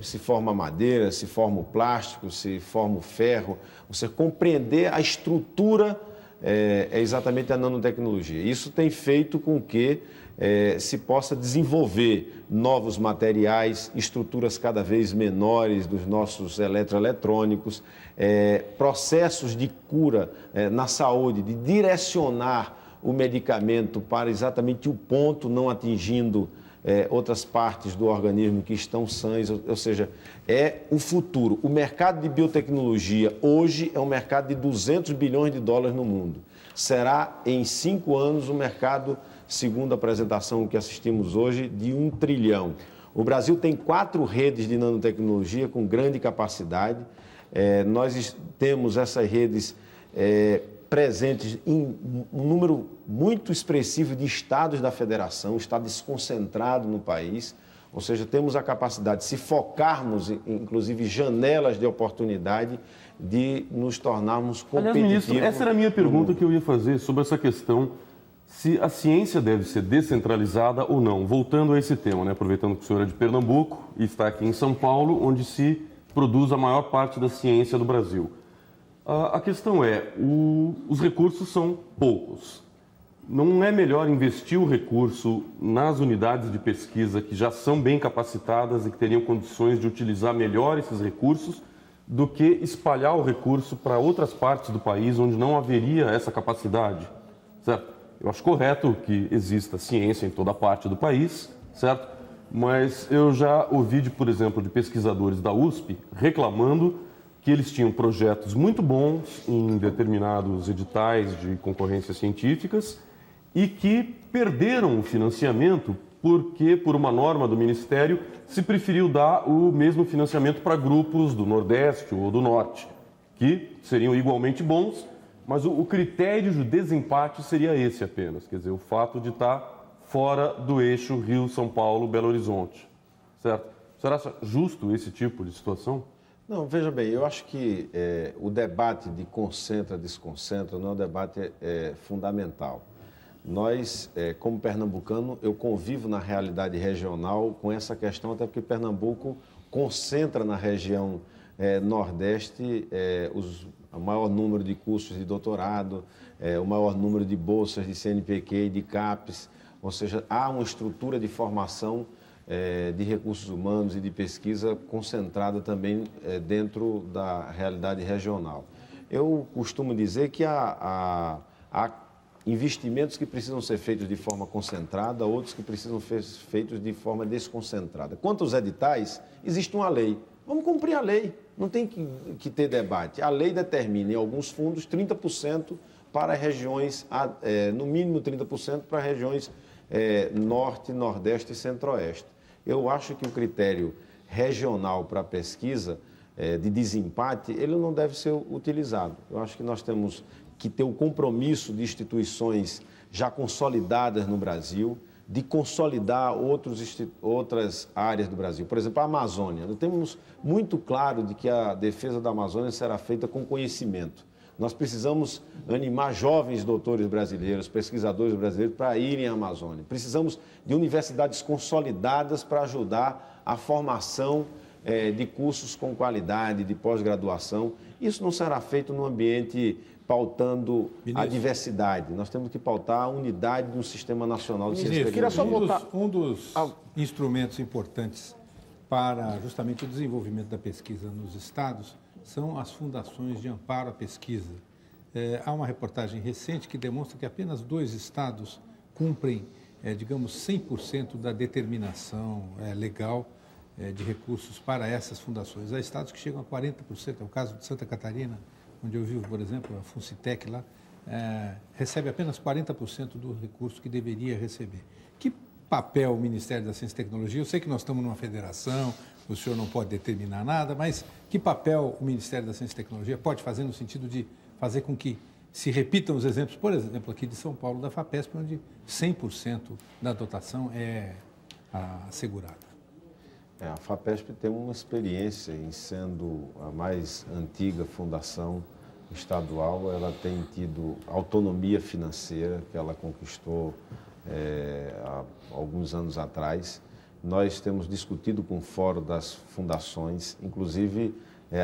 Se forma a madeira, se forma o plástico, se forma o ferro. Você compreender a estrutura é exatamente a nanotecnologia. Isso tem feito com que se possa desenvolver novos materiais, estruturas cada vez menores dos nossos eletroeletrônicos, processos de cura na saúde, de direcionar o medicamento para exatamente o ponto, não atingindo outras partes do organismo que estão sãs, ou seja, é o futuro. O mercado de biotecnologia hoje é um mercado de 200 bilhões de dólares no mundo. Será em 5 anos o mercado, segundo a apresentação que assistimos hoje, de 1 trilhão. O Brasil tem 4 redes de nanotecnologia com grande capacidade. Nós temos essas redes presentes em um número muito expressivo de estados da federação, está desconcentrado no país, ou seja, temos a capacidade, se focarmos, inclusive, janelas de oportunidade, de nos tornarmos competitivos. Aliás, ministro, essa era a minha pergunta que eu ia fazer sobre essa questão, se a ciência deve ser descentralizada ou não. Voltando a esse tema, né? Aproveitando que o senhor é de Pernambuco e está aqui em São Paulo, onde se produz a maior parte da ciência do Brasil. A questão é, os recursos são poucos. Não é melhor investir o recurso nas unidades de pesquisa que já são bem capacitadas e que teriam condições de utilizar melhor esses recursos do que espalhar o recurso para outras partes do país onde não haveria essa capacidade, certo? Eu acho correto que exista ciência em toda parte do país, certo? Mas eu já ouvi, por exemplo, de pesquisadores da USP reclamando que eles tinham projetos muito bons em determinados editais de concorrências científicas e que perderam o financiamento porque, por uma norma do Ministério, se preferiu dar o mesmo financiamento para grupos do Nordeste ou do Norte, que seriam igualmente bons, mas o critério de desempate seria esse apenas, quer dizer, o fato de estar fora do eixo Rio-São Paulo-Belo Horizonte, certo? Será justo esse tipo de situação? Não, veja bem, eu acho que o debate de concentra-desconcentra não é um debate fundamental. Nós, como pernambucano, eu convivo na realidade regional com essa questão, até porque Pernambuco concentra na região Nordeste o maior número de cursos de doutorado, o maior número de bolsas de CNPq e de CAPES, ou seja, há uma estrutura de formação de recursos humanos e de pesquisa concentrada também dentro da realidade regional. Eu costumo dizer que há investimentos que precisam ser feitos de forma concentrada, outros que precisam ser feitos de forma desconcentrada. Quanto aos editais, existe uma lei. Vamos cumprir a lei, não tem que ter debate. A lei determina, em alguns fundos, 30% para regiões, no mínimo 30% para regiões Norte, Nordeste e Centro-Oeste. Eu acho que o critério regional para a pesquisa de desempate, ele não deve ser utilizado. Eu acho que nós temos que ter o compromisso de instituições já consolidadas no Brasil, de consolidar outras áreas do Brasil. Por exemplo, a Amazônia. Nós temos muito claro de que a defesa da Amazônia será feita com conhecimento. Nós precisamos animar jovens doutores brasileiros, pesquisadores brasileiros para irem à Amazônia. Precisamos de universidades consolidadas para ajudar a formação de cursos com qualidade, de pós-graduação. Isso não será feito num ambiente pautando a diversidade. Nós temos que pautar a unidade de um sistema nacional de ciência e tecnologia. Um dos instrumentos importantes para justamente o desenvolvimento da pesquisa nos estados são as fundações de amparo à pesquisa. Há uma reportagem recente que demonstra que apenas 2 estados cumprem, digamos, 100% da determinação legal de recursos para essas fundações. Há estados que chegam a 40%, é o caso de Santa Catarina, onde eu vivo, por exemplo, a Funcitec lá, recebe apenas 40% do recurso que deveria receber. Que papel o Ministério da Ciência e Tecnologia? Eu sei que nós estamos numa federação, o senhor não pode determinar nada, mas que papel o Ministério da Ciência e Tecnologia pode fazer no sentido de fazer com que se repitam os exemplos, por exemplo, aqui de São Paulo, da FAPESP, onde 100% da dotação é assegurada? A FAPESP tem uma experiência em sendo a mais antiga fundação estadual. Ela tem tido autonomia financeira que ela conquistou há alguns anos atrás. Nós temos discutido com o Fórum das Fundações, inclusive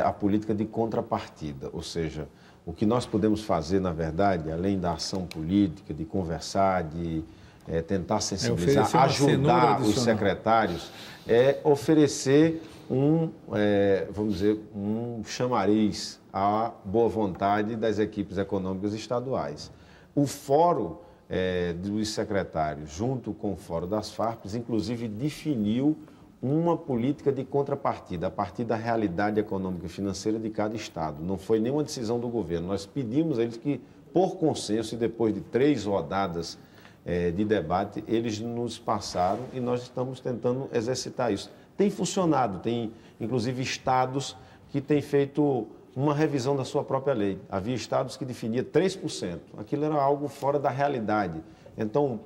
a política de contrapartida, ou seja, O que nós podemos fazer, na verdade, além da ação política, de conversar, de tentar sensibilizar, oferecer uma cenoura ajudar os adicional. secretários, é oferecer vamos dizer, um chamariz à boa vontade das equipes econômicas estaduais. O fórum dos secretários, junto com o fórum das Farps, inclusive definiu uma política de contrapartida, a partir da realidade econômica e financeira de cada estado. Não foi nenhuma decisão do governo. Nós pedimos a eles que, por consenso e depois de 3 rodadas de debate, eles nos passaram e nós estamos tentando exercitar isso. Tem funcionado, tem inclusive estados que têm feito uma revisão da sua própria lei. Havia estados que definiam 3%, aquilo era algo fora da realidade. Então,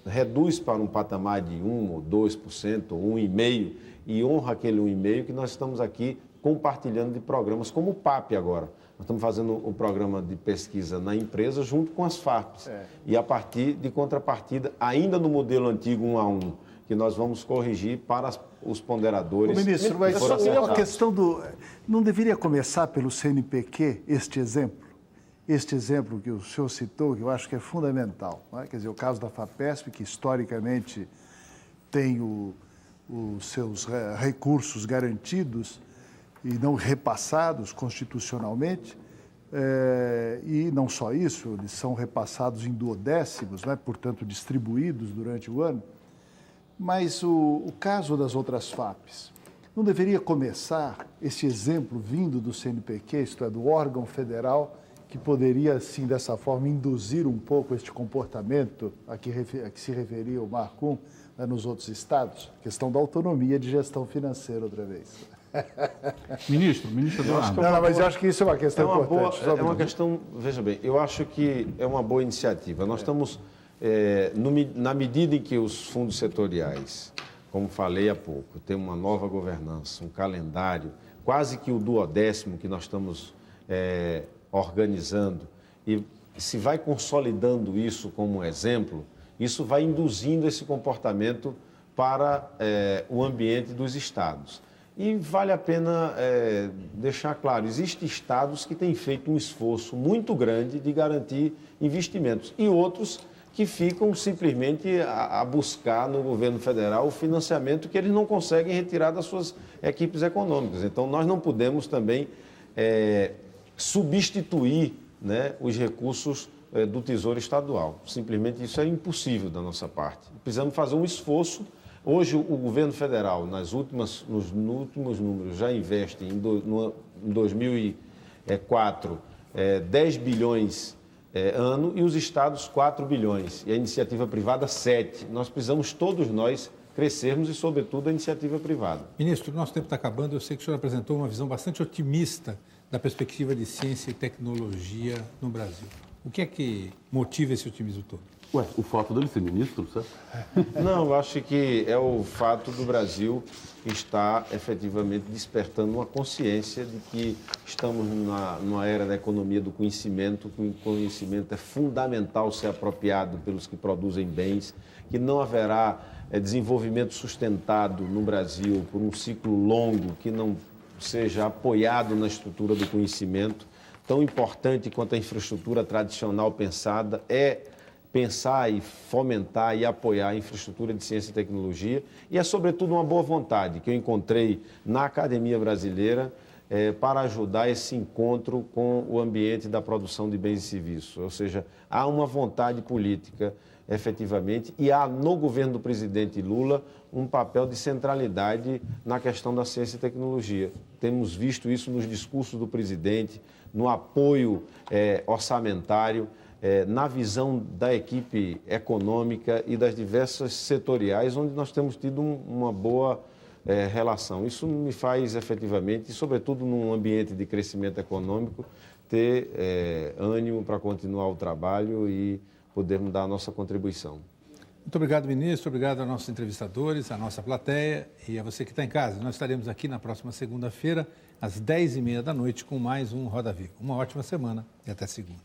reduz para um patamar de 1% ou 2%, ou 1,5%, e honra aquele 1,5% que nós estamos aqui compartilhando de programas, como o PAP agora. Nós estamos fazendo o programa de pesquisa na empresa junto com as Farps. E a partir de contrapartida, ainda no modelo antigo 1 a 1, que nós vamos corrigir para os ponderadores. Ministro, mas foram a acertados. questão do... Não deveria começar pelo CNPq este exemplo? Este exemplo que o senhor citou, que eu acho que é fundamental, não é? Quer dizer, o caso da FAPESP, que historicamente tem os seus recursos garantidos e não repassados constitucionalmente, e não só isso, eles são repassados em duodécimos, não é? Portanto, distribuídos durante o ano. Mas o caso das outras FAPs, não deveria começar esse exemplo vindo do CNPq, isto é, do órgão federal, que poderia, assim, dessa forma, induzir um pouco este comportamento a que se referia o Marcum, né, nos outros estados? Questão da autonomia de gestão financeira, outra vez. Ministro Eduardo. Não, mas eu acho que isso é uma questão importante. É uma questão, veja bem, eu acho que é uma boa iniciativa. Nós estamos, na medida em que os fundos setoriais, como falei há pouco, tem uma nova governança, um calendário, quase que o duodécimo que nós estamos organizando, e se vai consolidando isso como um exemplo, isso vai induzindo esse comportamento para o ambiente dos estados. E vale a pena deixar claro, existem estados que têm feito um esforço muito grande de garantir investimentos e outros que ficam simplesmente a buscar no governo federal o financiamento que eles não conseguem retirar das suas equipes econômicas. Então, nós não podemos também substituir, né, os recursos do Tesouro Estadual. Simplesmente isso é impossível da nossa parte. Precisamos fazer um esforço. Hoje, o governo federal, nos últimos números, já investe em 2004 10 bilhões ano e os estados 4 bilhões. E a iniciativa privada 7. Nós precisamos, todos nós, crescermos e, sobretudo, a iniciativa privada. Ministro, o nosso tempo está acabando. Eu sei que o senhor apresentou uma visão bastante otimista da perspectiva de ciência e tecnologia no Brasil. O que é que motiva esse otimismo todo? Ué, o fato dele ser ministro, certo? Não, eu acho que é o fato do Brasil estar efetivamente despertando uma consciência de que estamos numa era da economia do conhecimento, que o conhecimento é fundamental ser apropriado pelos que produzem bens, que não haverá desenvolvimento sustentado no Brasil por um ciclo longo que não seja apoiado na estrutura do conhecimento. Tão importante quanto a infraestrutura tradicional pensada é pensar e fomentar e apoiar a infraestrutura de ciência e tecnologia e é, sobretudo, uma boa vontade que eu encontrei na Academia Brasileira para ajudar esse encontro com o ambiente da produção de bens e serviços. Ou seja, há uma vontade política, efetivamente, e há no governo do presidente Lula um papel de centralidade na questão da ciência e tecnologia. Temos visto isso nos discursos do presidente, no apoio orçamentário, na visão da equipe econômica e das diversas setoriais, onde nós temos tido uma boa relação. Isso me faz, efetivamente, e sobretudo num ambiente de crescimento econômico, ter ânimo para continuar o trabalho e podermos dar a nossa contribuição. Muito obrigado, ministro. Obrigado aos nossos entrevistadores, à nossa plateia e a você que está em casa. Nós estaremos aqui na próxima segunda-feira, às 10h30 da noite, com mais um Roda Viva. Uma ótima semana e até segunda.